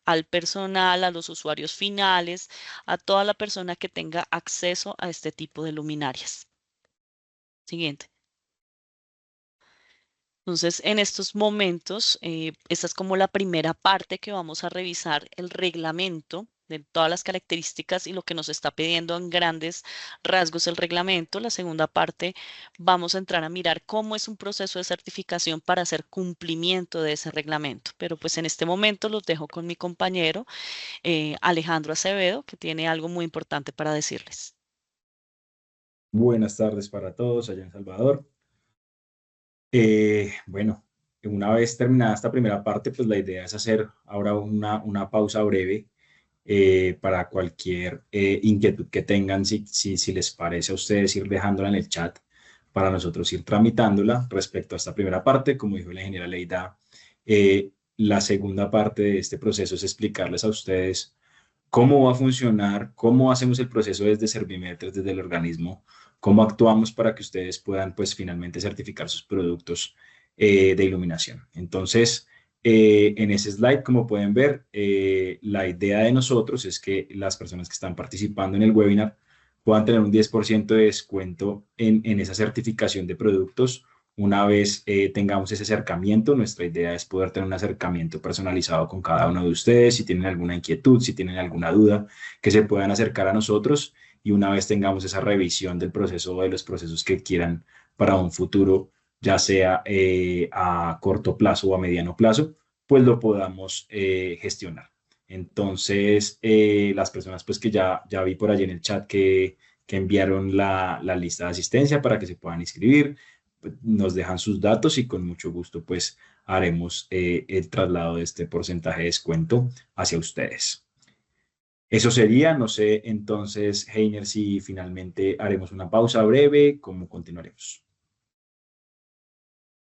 al personal, a los usuarios finales, a toda la persona que tenga acceso a este tipo de luminarias. Siguiente. Entonces, en estos momentos, esta es como la primera parte que vamos a revisar, el reglamento de todas las características y lo que nos está pidiendo en grandes rasgos el reglamento. La segunda parte, vamos a entrar a mirar cómo es un proceso de certificación para hacer cumplimiento de ese reglamento. Pero pues en este momento los dejo con mi compañero Alejandro Acevedo, que tiene algo muy importante para decirles. Buenas tardes para todos allá en Salvador. Bueno, una vez terminada esta primera parte, pues la idea es hacer ahora una pausa breve para cualquier inquietud que tengan, si les parece a ustedes ir dejándola en el chat para nosotros ir tramitándola respecto a esta primera parte. Como dijo la ingeniera Leida, la segunda parte de este proceso es explicarles a ustedes cómo va a funcionar, cómo hacemos el proceso desde Servimetres, desde el organismo, cómo actuamos para que ustedes puedan, pues, finalmente certificar sus productos de iluminación. Entonces, en ese slide, como pueden ver, la idea de nosotros es que las personas que están participando en el webinar puedan tener un 10% de descuento en esa certificación de productos. Una vez tengamos ese acercamiento, nuestra idea es poder tener un acercamiento personalizado con cada uno de ustedes. Si tienen alguna inquietud, si tienen alguna duda, que se puedan acercar a nosotros, y una vez tengamos esa revisión del proceso o de los procesos que quieran para un futuro, ya sea a corto plazo o a mediano plazo, pues lo podamos gestionar. Entonces, las personas pues que ya vi por allí en el chat que enviaron la lista de asistencia para que se puedan inscribir, nos dejan sus datos y con mucho gusto pues haremos el traslado de este porcentaje de descuento hacia ustedes. Eso sería, no sé, entonces, Heiner, si finalmente haremos una pausa breve, ¿cómo continuaremos?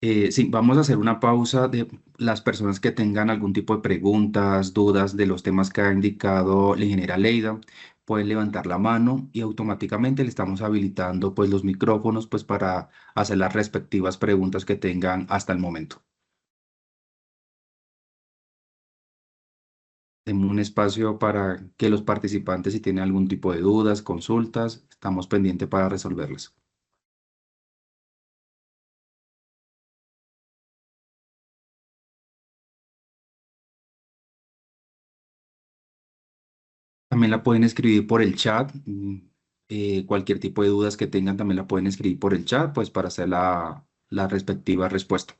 Sí, vamos a hacer una pausa de las personas que tengan algún tipo de preguntas, dudas de los temas que ha indicado la ingeniera Leida. Pueden levantar la mano y automáticamente le estamos habilitando pues los micrófonos pues para hacer las respectivas preguntas que tengan hasta el momento. Tenemos un espacio para que los participantes, si tienen algún tipo de dudas, consultas, estamos pendientes para resolverlas. También la pueden escribir por el chat. Cualquier tipo de dudas que tengan también la pueden escribir por el chat, pues para hacer la respectiva respuesta.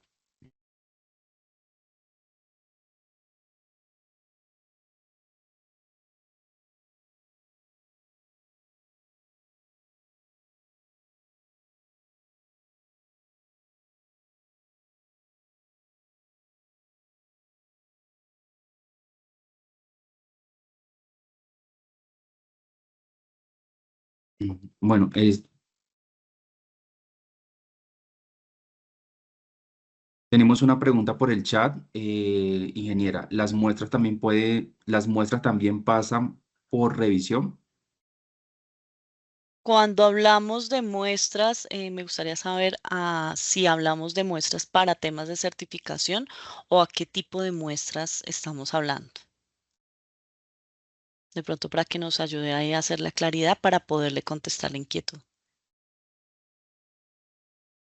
Bueno, tenemos una pregunta por el chat, ingeniera. Las muestras también pasan por revisión. Cuando hablamos de muestras, me gustaría saber si hablamos de muestras para temas de certificación o a qué tipo de muestras estamos hablando. De pronto para que nos ayude ahí a hacer la claridad para poderle contestar la inquietud.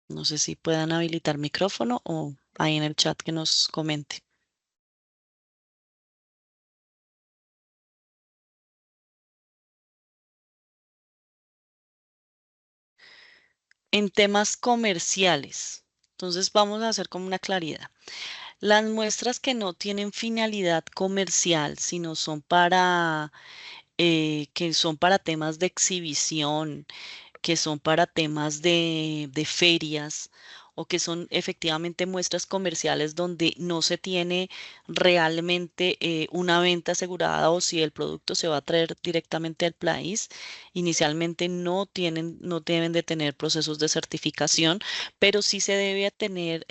No sé si puedan habilitar micrófono o ahí en el chat que nos comente. En temas comerciales, entonces vamos a hacer como una claridad. Las muestras que no tienen finalidad comercial, sino son que son para temas de exhibición, que son para temas de ferias o que son efectivamente muestras comerciales donde no se tiene realmente una venta asegurada o si el producto se va a traer directamente al país, inicialmente no deben de tener procesos de certificación, pero sí se debe tener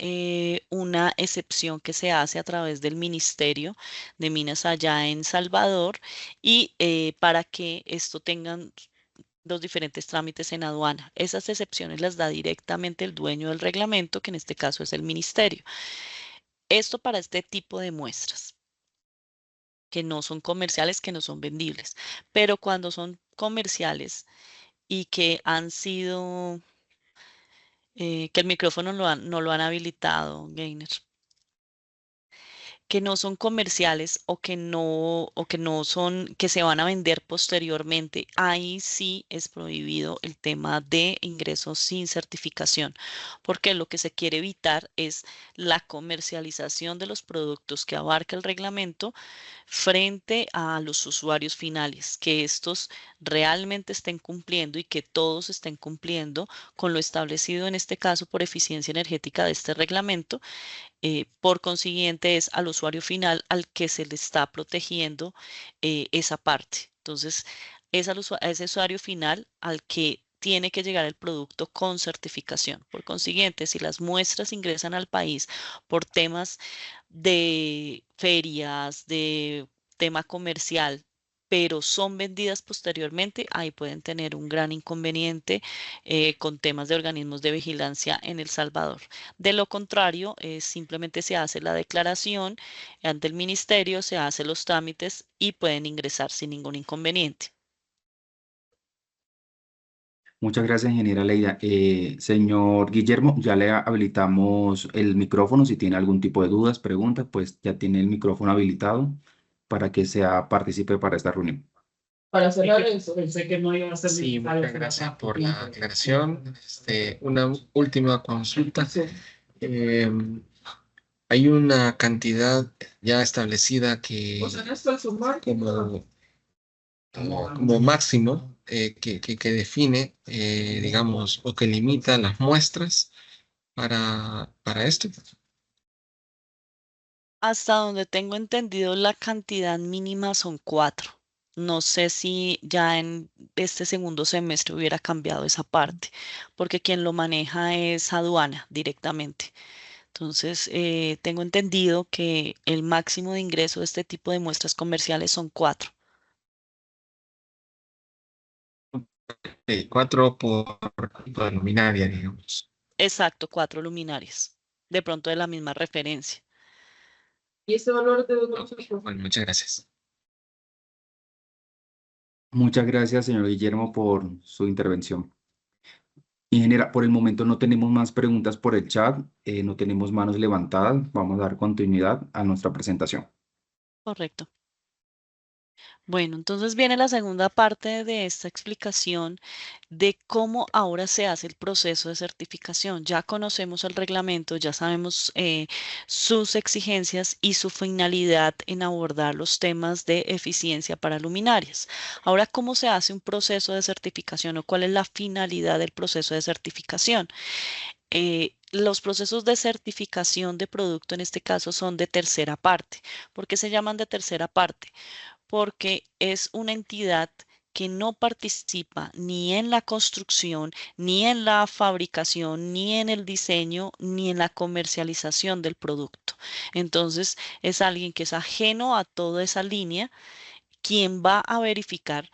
una excepción que se hace a través del Ministerio de Minas allá en Salvador y para que esto tengan los diferentes trámites en aduana. Esas excepciones las da directamente el dueño del reglamento, que en este caso es el ministerio. Esto para este tipo de muestras, que no son comerciales, que no son vendibles. Pero cuando son comerciales y que han sido, que el micrófono no lo han habilitado, Gainer, que no son comerciales o que no son, que se van a vender posteriormente, ahí sí es prohibido el tema de ingresos sin certificación, porque lo que se quiere evitar es la comercialización de los productos que abarca el reglamento frente a los usuarios finales, que estos realmente estén cumpliendo y que todos estén cumpliendo con lo establecido en este caso por eficiencia energética de este reglamento. Por consiguiente, es al usuario final al que se le está protegiendo esa parte. Entonces, es a ese usuario final al que tiene que llegar el producto con certificación. Por consiguiente, si las muestras ingresan al país por temas de ferias, de tema comercial, pero son vendidas posteriormente, ahí pueden tener un gran inconveniente con temas de organismos de vigilancia en El Salvador. De lo contrario, simplemente se hace la declaración ante el ministerio, se hacen los trámites y pueden ingresar sin ningún inconveniente. Muchas gracias, ingeniera Leida. Señor Guillermo, ya le habilitamos el micrófono. Si tiene algún tipo de dudas, preguntas, pues ya tiene el micrófono habilitado para que sea partícipe para esta reunión. Para cerrar eso, pensé que no iba a ser Sí, necesario muchas hacer gracias más por la tiempo. aclaración. Una última consulta. Eh, Hay una cantidad ya establecida que O sea, en esto al sumar, como, como máximo que define, digamos, o que limita las muestras para esto. Hasta donde tengo entendido, la cantidad mínima son 4. No sé si ya en este segundo semestre hubiera cambiado esa parte, porque quien lo maneja es aduana directamente. Entonces, tengo entendido que el máximo de ingreso de este tipo de muestras comerciales son 4. 4 por luminaria, digamos. Exacto, 4 luminarias. De pronto de la misma referencia. Y ese valor de Bueno, muchas gracias. Muchas gracias, señor Guillermo, por su intervención. Ingeniera, por el momento no tenemos más preguntas por el chat, no tenemos manos levantadas. Vamos a dar continuidad a nuestra presentación. Correcto. Bueno, entonces viene la segunda parte de esta explicación de cómo ahora se hace el proceso de certificación. Ya conocemos el reglamento, ya sabemos sus exigencias y su finalidad en abordar los temas de eficiencia para luminarias. Ahora, ¿cómo se hace un proceso de certificación o cuál es la finalidad del proceso de certificación? Los procesos de certificación de producto en este caso son de tercera parte. ¿Por qué se llaman de tercera parte? Porque es una entidad que no participa ni en la construcción, ni en la fabricación, ni en el diseño, ni en la comercialización del producto. Entonces, es alguien que es ajeno a toda esa línea, quien va a verificar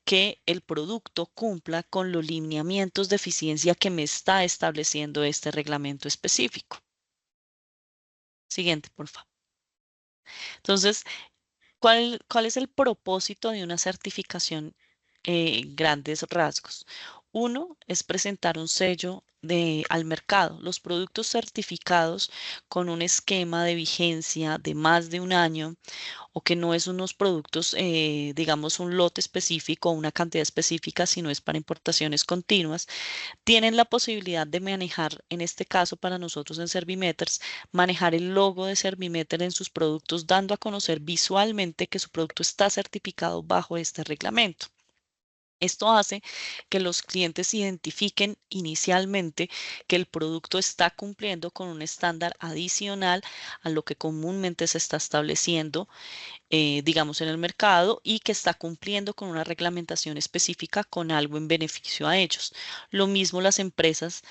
que el producto cumpla con los lineamientos de eficiencia que me está estableciendo este reglamento específico. Siguiente, por favor. Entonces, ¿cuál es el propósito de una certificación en grandes rasgos? Uno es presentar un sello al mercado. Los productos certificados con un esquema de vigencia de más de un año o que no es unos productos, digamos, un lote específico o una cantidad específica, sino es para importaciones continuas, tienen la posibilidad de manejar, en este caso para nosotros en Servimeters, manejar el logo de Servimeter en sus productos, dando a conocer visualmente que su producto está certificado bajo este reglamento. Esto hace que los clientes identifiquen inicialmente que el producto está cumpliendo con un estándar adicional a lo que comúnmente se está estableciendo, digamos, en el mercado y que está cumpliendo con una reglamentación específica con algo en beneficio a ellos. Lo mismo las empresas,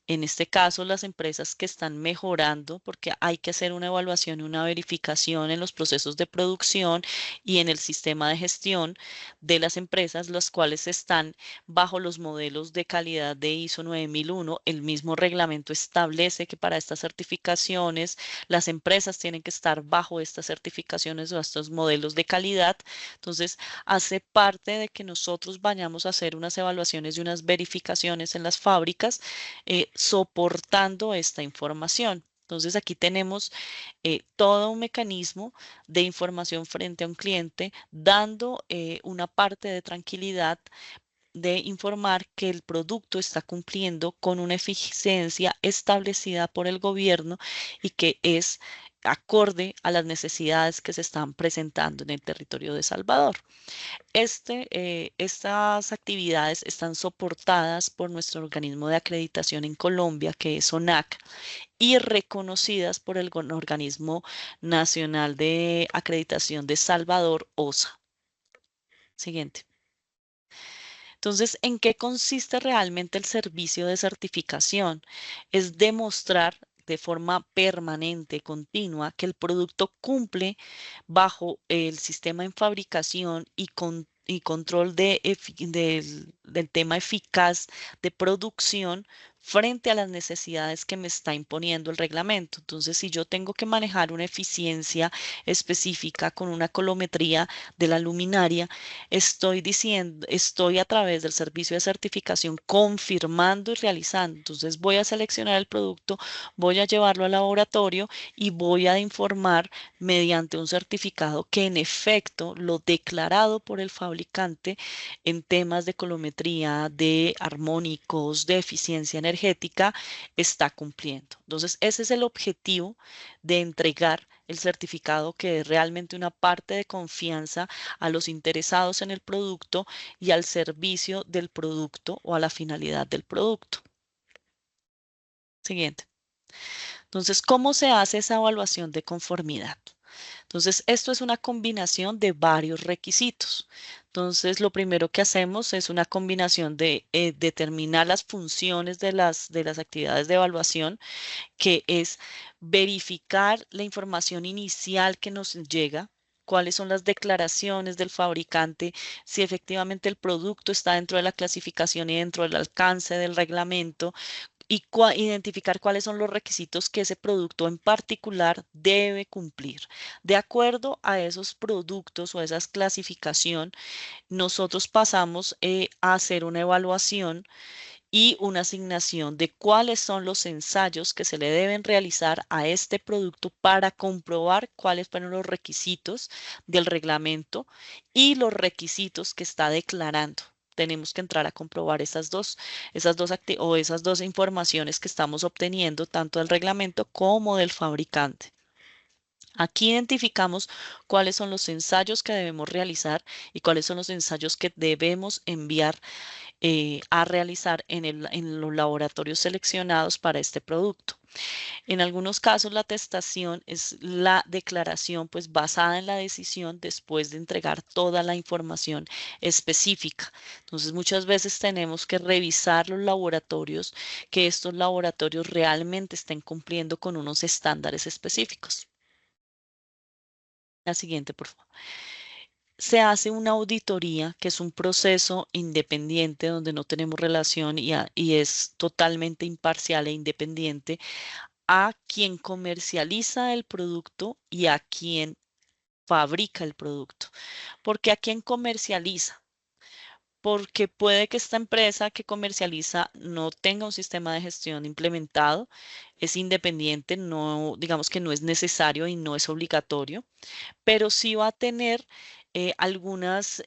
en este caso las empresas que están mejorando, porque hay que hacer una evaluación y una verificación en los procesos de producción y en el sistema de gestión de las empresas, las cuales están bajo los modelos de calidad de ISO 9001. El mismo reglamento establece que para estas certificaciones las empresas tienen que estar bajo estas certificaciones o estos modelos de calidad. Entonces, hace parte de que nosotros vayamos a hacer unas evaluaciones y unas verificaciones en las fábricas soportando esta información. Entonces, aquí tenemos todo un mecanismo de información frente a un cliente, dando una parte de tranquilidad de informar que el producto está cumpliendo con una eficiencia establecida por el gobierno y que es acorde a las necesidades que se están presentando en el territorio de Salvador. Estas actividades están soportadas por nuestro organismo de acreditación en Colombia, que es ONAC, y reconocidas por el Organismo Nacional de Acreditación de Salvador, OSA. Siguiente. Entonces, ¿en qué consiste realmente el servicio de certificación? Es demostrar de forma permanente, continua, que el producto cumple bajo el sistema en fabricación y control del tema eficaz de producción frente a las necesidades que me está imponiendo el reglamento. Entonces, si yo tengo que manejar una eficiencia específica con una colometría de la luminaria, estoy a través del servicio de certificación confirmando y realizando. Entonces voy a seleccionar el producto, voy a llevarlo al laboratorio y voy a informar mediante un certificado que en efecto lo declarado por el fabricante en temas de colometría, de armónicos, de eficiencia energética, está cumpliendo. Entonces ese es el objetivo de entregar el certificado, que es realmente una parte de confianza a los interesados en el producto y al servicio del producto o a la finalidad del producto. Siguiente. Entonces, ¿cómo se hace esa evaluación de conformidad? Entonces, esto es una combinación de varios requisitos. Entonces, lo primero que hacemos es una combinación de determinar las funciones de las actividades de evaluación, que es verificar la información inicial que nos llega, cuáles son las declaraciones del fabricante, si efectivamente el producto está dentro de la clasificación y dentro del alcance del reglamento, y identificar cuáles son los requisitos que ese producto en particular debe cumplir. De acuerdo a esos productos o a esa clasificación, nosotros pasamos a hacer una evaluación y una asignación de cuáles son los ensayos que se le deben realizar a este producto para comprobar cuáles fueron los requisitos del reglamento y los requisitos que está declarando. Tenemos que entrar a comprobar esas dos informaciones que estamos obteniendo, tanto del reglamento como del fabricante. Aquí identificamos cuáles son los ensayos que debemos realizar y cuáles son los ensayos que debemos enviar a realizar en los laboratorios seleccionados para este producto. En algunos casos, la atestación es la declaración pues basada en la decisión después de entregar toda la información específica. Entonces, muchas veces tenemos que revisar los laboratorios, que estos laboratorios realmente estén cumpliendo con unos estándares específicos. La siguiente, por favor. Se hace una auditoría, que es un proceso independiente donde no tenemos relación y es totalmente imparcial e independiente a quien comercializa el producto y a quien fabrica el producto. ¿Por qué a quien comercializa? Porque puede que esta empresa que comercializa no tenga un sistema de gestión implementado, es independiente, no, digamos que no es necesario y no es obligatorio, pero sí va a tener algunas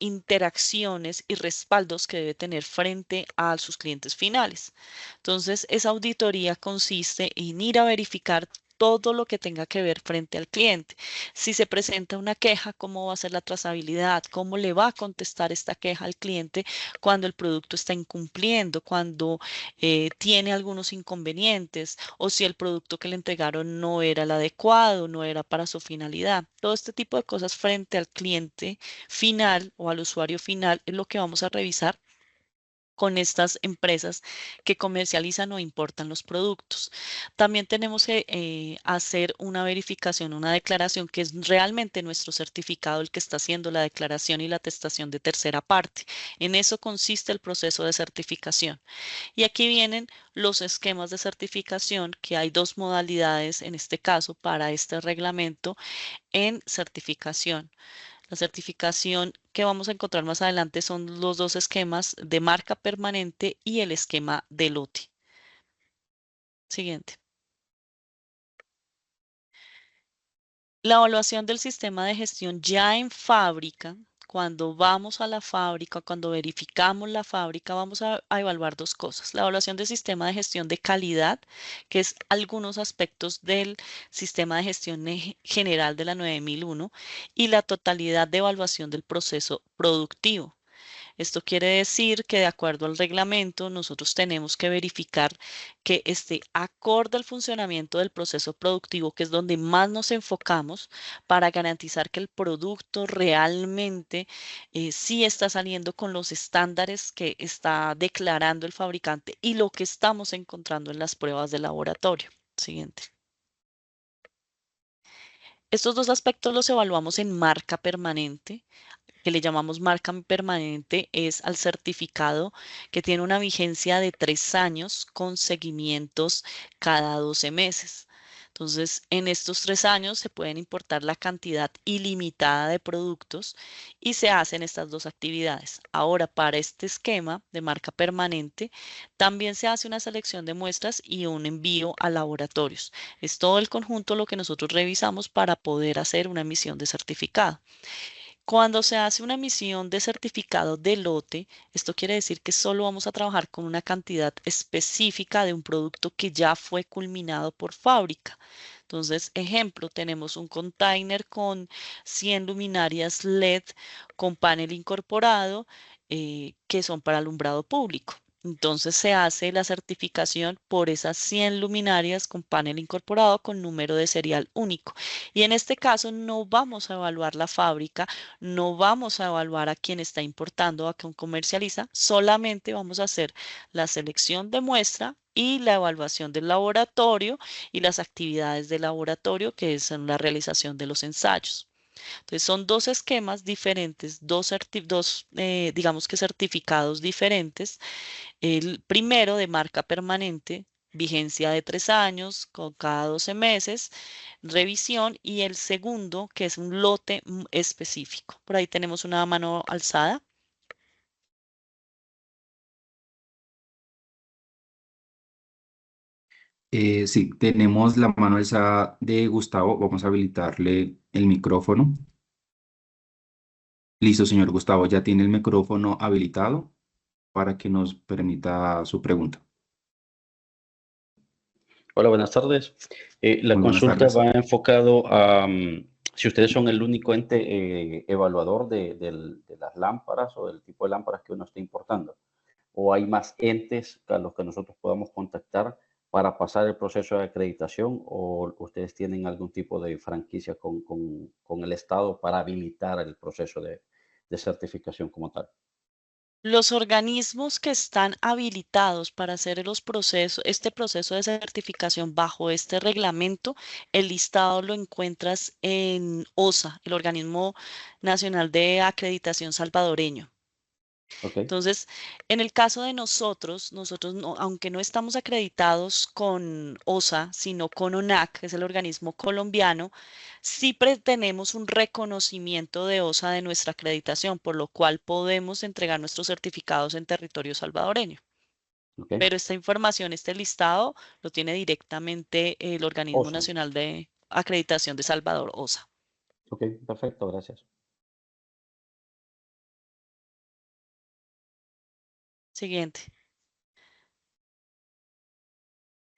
interacciones y respaldos que debe tener frente a sus clientes finales. Entonces, esa auditoría consiste en ir a verificar todo lo que tenga que ver frente al cliente. Si se presenta una queja, ¿cómo va a ser la trazabilidad? ¿Cómo le va a contestar esta queja al cliente cuando el producto está incumpliendo, cuando tiene algunos inconvenientes o si el producto que le entregaron no era el adecuado, no era para su finalidad? Todo este tipo de cosas frente al cliente final o al usuario final es lo que vamos a revisar con estas empresas que comercializan o importan los productos. También tenemos que hacer una verificación, una declaración, que es realmente nuestro certificado el que está haciendo la declaración y la atestación de tercera parte. En eso consiste el proceso de certificación. Y aquí vienen los esquemas de certificación, que hay dos modalidades en este caso para este reglamento en certificación. La certificación que vamos a encontrar más adelante son los dos esquemas de marca permanente y el esquema de lote. Siguiente. La evaluación del sistema de gestión ya en fábrica. Cuando vamos a la fábrica, cuando verificamos la fábrica, vamos a evaluar dos cosas. La evaluación del sistema de gestión de calidad, que es algunos aspectos del sistema de gestión general de la 9001, y la totalidad de evaluación del proceso productivo. Esto quiere decir que de acuerdo al reglamento, nosotros tenemos que verificar que esté acorde al funcionamiento del proceso productivo, que es donde más nos enfocamos, para garantizar que el producto realmente sí está saliendo con los estándares que está declarando el fabricante y lo que estamos encontrando en las pruebas de laboratorio. Siguiente. Estos dos aspectos los evaluamos en marca permanente, que le llamamos marca permanente, es al certificado que tiene una vigencia de 3 años con seguimientos cada 12 meses. Entonces, en estos 3 años se pueden importar la cantidad ilimitada de productos y se hacen estas dos actividades. Ahora, para este esquema de marca permanente, también se hace una selección de muestras y un envío a laboratorios. Es todo el conjunto lo que nosotros revisamos para poder hacer una emisión de certificado. Cuando se hace una emisión de certificado de lote, esto quiere decir que solo vamos a trabajar con una cantidad específica de un producto que ya fue culminado por fábrica. Entonces, ejemplo, tenemos un container con 100 luminarias LED con panel incorporado que son para alumbrado público. Entonces se hace la certificación por esas 100 luminarias con panel incorporado con número de serial único. Y en este caso no vamos a evaluar la fábrica, no vamos a evaluar a quien está importando, a quien comercializa, solamente vamos a hacer la selección de muestra y la evaluación del laboratorio y las actividades del laboratorio, que son la realización de los ensayos. Entonces son dos esquemas diferentes, digamos que certificados diferentes. El primero de marca permanente, vigencia de 3 años, con cada 12 meses, revisión, y el segundo, que es un lote específico. Por ahí tenemos una mano alzada. Sí, tenemos la mano alzada de Gustavo. Vamos a habilitarle el micrófono. Listo, señor Gustavo, ya tiene el micrófono habilitado para que nos permita su pregunta. Hola, buenas tardes. La Muy buenas consulta tardes. va enfocado a si ustedes son el único ente evaluador de las lámparas o del tipo de lámparas que uno está importando, o hay más entes a los que nosotros podamos contactar para pasar el proceso de acreditación, o ustedes tienen algún tipo de franquicia con el Estado para habilitar el proceso de certificación como tal. Los organismos que están habilitados para hacer este proceso de certificación bajo este reglamento, el listado lo encuentras en OSA, el Organismo Nacional de Acreditación Salvadoreño. ¿Ok? Entonces, en el caso de nosotros aunque no estamos acreditados con OSA, sino con ONAC, que es el organismo colombiano, sí tenemos un reconocimiento de OSA de nuestra acreditación, por lo cual podemos entregar nuestros certificados en territorio salvadoreño. ¿Ok? Pero esta información, este listado, lo tiene directamente el Organismo Awesome. Nacional de Acreditación de Salvador, OSA. Ok, perfecto, gracias. Siguiente.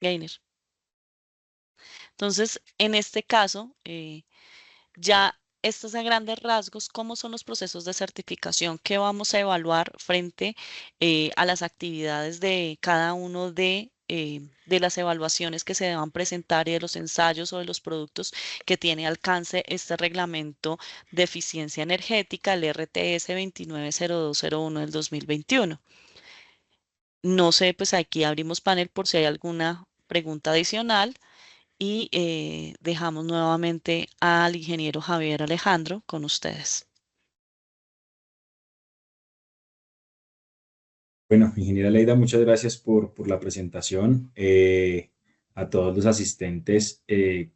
Gainer. Entonces, en este caso, ya estos a grandes rasgos, ¿cómo son los procesos de certificación que vamos a evaluar frente a las actividades de cada uno de las evaluaciones que se deban presentar y de los ensayos o de los productos que tiene alcance este reglamento de eficiencia energética, el RTS 290201 del 2021? No sé, pues aquí abrimos panel por si hay alguna pregunta adicional. Y dejamos nuevamente al ingeniero Javier Alejandro con ustedes. Bueno, ingeniera Leida, muchas gracias por la presentación. A todos los asistentes,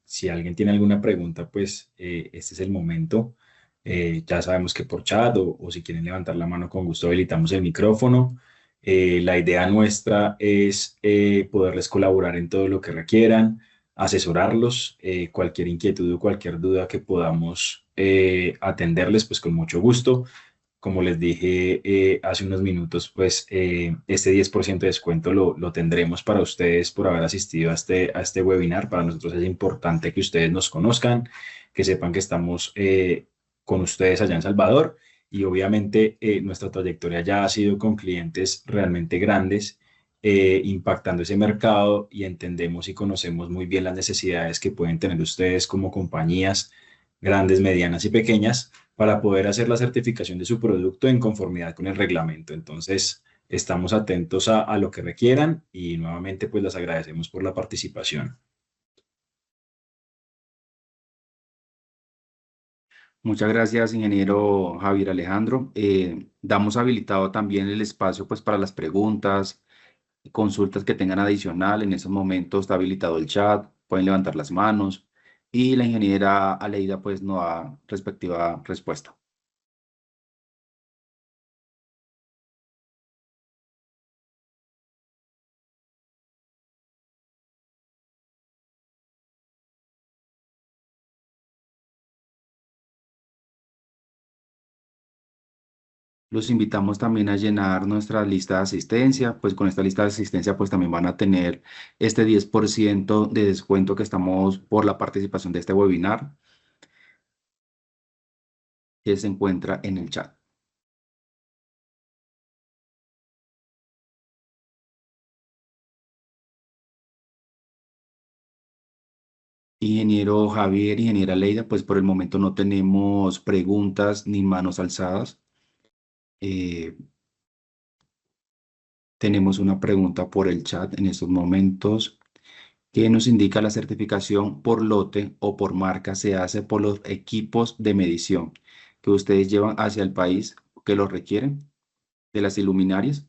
si alguien tiene alguna pregunta, pues este es el momento. Ya sabemos que por chat o si quieren levantar la mano, con gusto habilitamos el micrófono. La idea nuestra es poderles colaborar en todo lo que requieran, asesorarlos, cualquier inquietud o cualquier duda que podamos atenderles, pues con mucho gusto. Como les dije hace unos minutos, pues este 10% de descuento lo tendremos para ustedes por haber asistido a este webinar. Para nosotros es importante que ustedes nos conozcan, que sepan que estamos con ustedes allá en Salvador, y obviamente nuestra trayectoria ya ha sido con clientes realmente grandes, impactando ese mercado, y entendemos y conocemos muy bien las necesidades que pueden tener ustedes como compañías grandes, medianas y pequeñas, para poder hacer la certificación de su producto en conformidad con el reglamento. Entonces, estamos atentos a lo que requieran, y nuevamente pues les agradecemos por la participación. Muchas gracias, ingeniero Javier Alejandro. Damos habilitado también el espacio pues para las preguntas y consultas que tengan adicional. En esos momentos está habilitado el chat, pueden levantar las manos y la ingeniera Aleida pues nos da respectiva respuesta. Los invitamos también a llenar nuestra lista de asistencia, pues con esta lista de asistencia pues también van a tener este 10% de descuento que estamos por la participación de este webinar que se encuentra en el chat. Ingeniero Javier, ingeniera Leida, pues por el momento no tenemos preguntas ni manos alzadas. Eh, Tenemos una pregunta por el chat en estos momentos que nos indica la certificación por lote o por marca se hace por los equipos de medición que ustedes llevan hacia el país que los requieren de las iluminarias.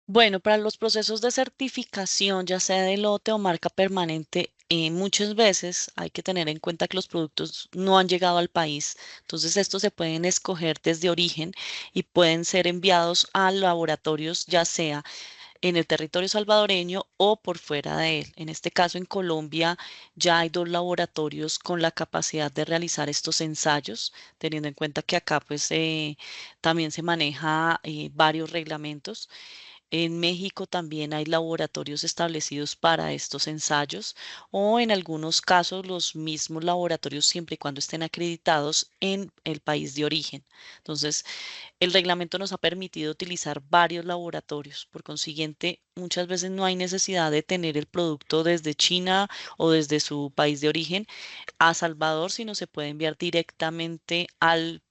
Bueno, para los procesos de certificación, ya sea de lote o marca permanente, muchas veces hay que tener en cuenta que los productos no han llegado al país. Entonces, estos se pueden escoger desde origen y pueden ser enviados a laboratorios, ya sea en el territorio salvadoreño o por fuera de él. En este caso, en Colombia ya hay 2 laboratorios con la capacidad de realizar estos ensayos, teniendo en cuenta que acá pues también se maneja varios reglamentos. En México también hay laboratorios establecidos para estos ensayos o en algunos casos los mismos laboratorios siempre y cuando estén acreditados en el país de origen. Entonces, el reglamento nos ha permitido utilizar varios laboratorios. Por consiguiente, muchas veces no hay necesidad de tener el producto desde China o desde su país de origen a Salvador, sino se puede enviar directamente al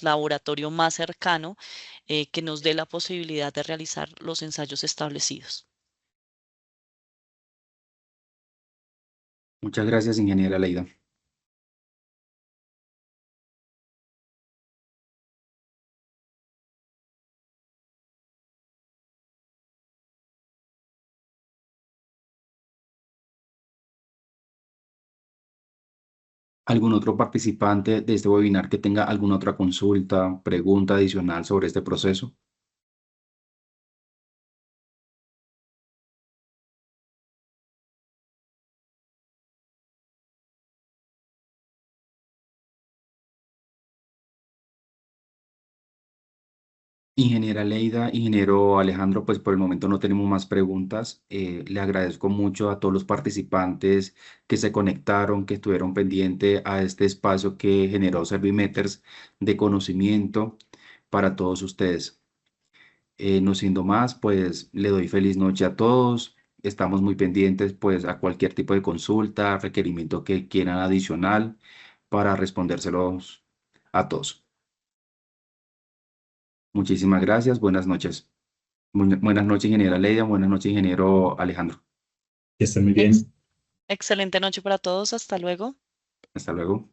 laboratorio más cercano que nos dé la posibilidad de realizar los ensayos establecidos. Muchas gracias, ingeniera Leida. ¿Algún otro participante de este webinar que tenga alguna otra consulta, pregunta adicional sobre este proceso? Ingeniera Leida, ingeniero Alejandro, pues por el momento no tenemos más preguntas. Le agradezco mucho a todos los participantes que se conectaron, que estuvieron pendientes a este espacio que generó Servimeters de conocimiento para todos ustedes. No siendo más, pues le doy feliz noche a todos. Estamos muy pendientes pues a cualquier tipo de consulta, requerimiento que quieran adicional para respondérselos a todos. Muchísimas gracias. Buenas noches. Buenas noches, ingeniera Leida. Buenas noches, ingeniero Alejandro. Que estén muy bien. Excelente noche para todos. Hasta luego. Hasta luego.